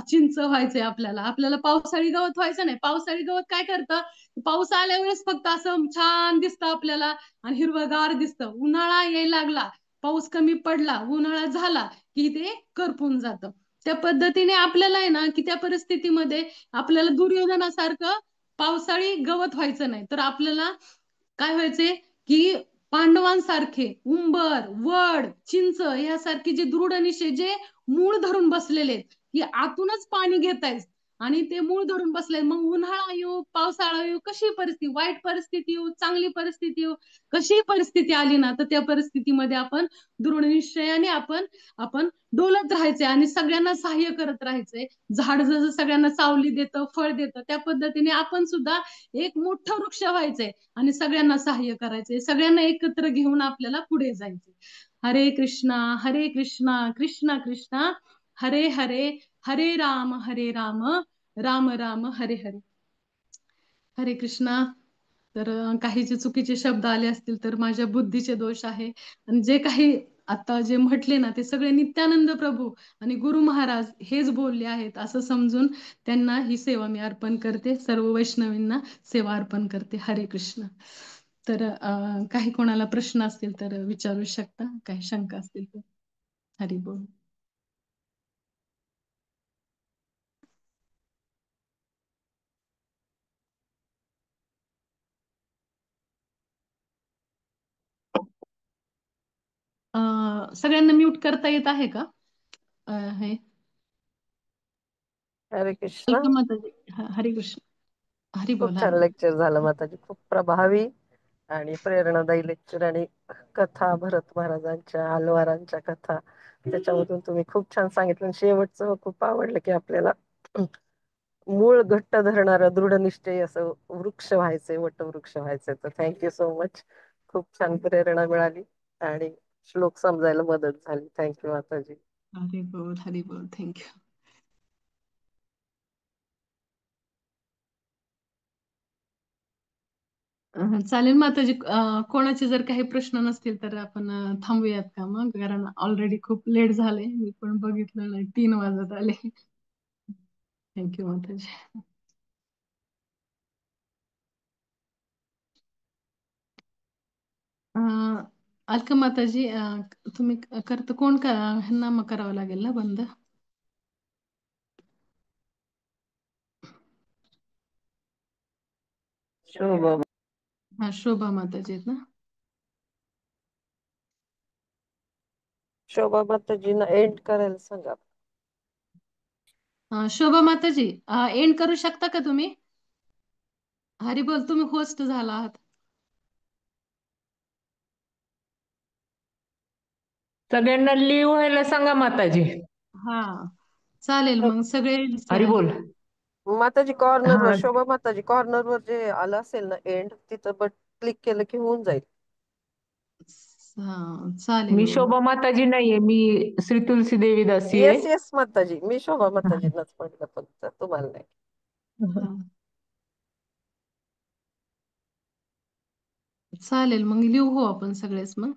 चिंच व्हायचंय आपल्याला, आपल्याला पावसाळी गवत व्हायचं नाही. पावसाळी गवत काय करतं, पाऊस आल्या वेळेस फक्त असं छान दिसतं आपल्याला आणि हिरवगार दिसतं. उन्हाळा यायला लागला, पाऊस कमी पडला, उन्हाळा झाला की ते करपून जातं. त्या पद्धतीने आपल्याला आहे ना की त्या परिस्थितीमध्ये आपल्याला दुर्योधनासारखं पावसाळी गवत व्हायचं नाही, तर आपल्याला काय व्हायचंय की पांडवांसारखे उंबर, वड, चिंच यासारखे जे दृढ निश्चय, जे मूळ धरून बसलेले आहेत, की आतूनच पाणी घेतायत आणि ते मूळ धरून बसले, मग उन्हाळा येऊ पावसाळा येऊ, कशी परिस्थिती, वाईट परिस्थिती येऊ चांगली परिस्थिती येऊ, कशी परिस्थिती आली ना, तर त्या परिस्थितीमध्ये आपण दृढ निश्चयाने आपण आपण डोलत राहायचंय आणि सगळ्यांना सहाय्य करत राहायचंय. झाड जसं सगळ्यांना सावली देतं, फळ देतं, त्या पद्धतीने आपण सुद्धा एक मोठं वृक्ष व्हायचंय आणि सगळ्यांना सहाय्य करायचंय, सगळ्यांना एकत्र घेऊन आपल्याला पुढे जायचंय. हरे कृष्णा कृष्णा कृष्णा हरे हरे, हरे राम राम राम हरे हरे. हरे कृष्णा. तर काही जे चुकीचे शब्द आले असतील तर माझ्या बुद्धीचे दोष आहे, आणि जे काही आता जे म्हटले ना ते सगळे नित्यानंद प्रभू आणि गुरु महाराज हेच बोलले आहेत असं समजून त्यांना ही सेवा मी अर्पण करते, सर्व वैष्णवींना सेवा अर्पण करते. हरे कृष्ण. तर काही कोणाला प्रश्न असतील तर विचारू शकता, काही शंका असतील तर. हरी बोल. सगळ्यांना म्यूट करता येत आहे का? हे हरे कृष्ण. वेलकम माताजी. हरे कृष्ण. हरी खूप बोल. छान हरी. लेक्चर झालं माताजी, खूप प्रभावी आणि प्रेरणादायी लेक्चर, आणि कथा भरत महाराजांच्या आलवारांच्या कथा त्याच्यामधून तुम्ही खूप छान सांगितलं. आणि शेवटचं खूप आवडलं की आपल्याला मूळ घट्ट धरणारा दृढ निश्चय असं वृक्ष व्हायचंय, वटवृक्ष व्हायचंय. तर थँक्यू सो मच. खूप छान प्रेरणा मिळाली आणि श्लोक समजायला मदत झाली. थँक्यू माताजी. हरी बोल. हरी बोल. थँक्यू. चालेल माताजी. कोणाचे जर काही प्रश्न नसतील तर आपण थांबूयात का मग, कारण ऑलरेडी खूप लेट झाले, मी पण बघितलं नाही 3 वाजत आले. थँक्यू माताजी. अलका माताजी, तुम्ही करता कोण का ह्यांना मग करावं लागेल ना बंद? शोभा हा, शोभा माताजी आहेत ना? शोभा माताजींना एंड करायला सांगा. शोभा माताजी, एंड करू शकता का तुम्ही? हरी बोल. तुम्ही होस्ट झाला आहात. सगळ्यांना लिव्ह व्हायला सांगा माताजी. हा चालेल मग सगळे. हरी बोल. माताजी कॉर्नरवर, हा, शोभा माताजी कॉर्नरवर जे आलं असेल ना एंड, तिथं बट क्लिक केलं की होऊन जाईल. हा चालेल मी मग. शोभा माताजी नाहीये, मी श्री तुलसी देवी दासी आहे. येस येस माताजी, मी शोभा माताजींनाच म्हटलं, फक्त तुम्हाला नाही. हा. चालेल मग लिहू हो आपण सगळेच मग.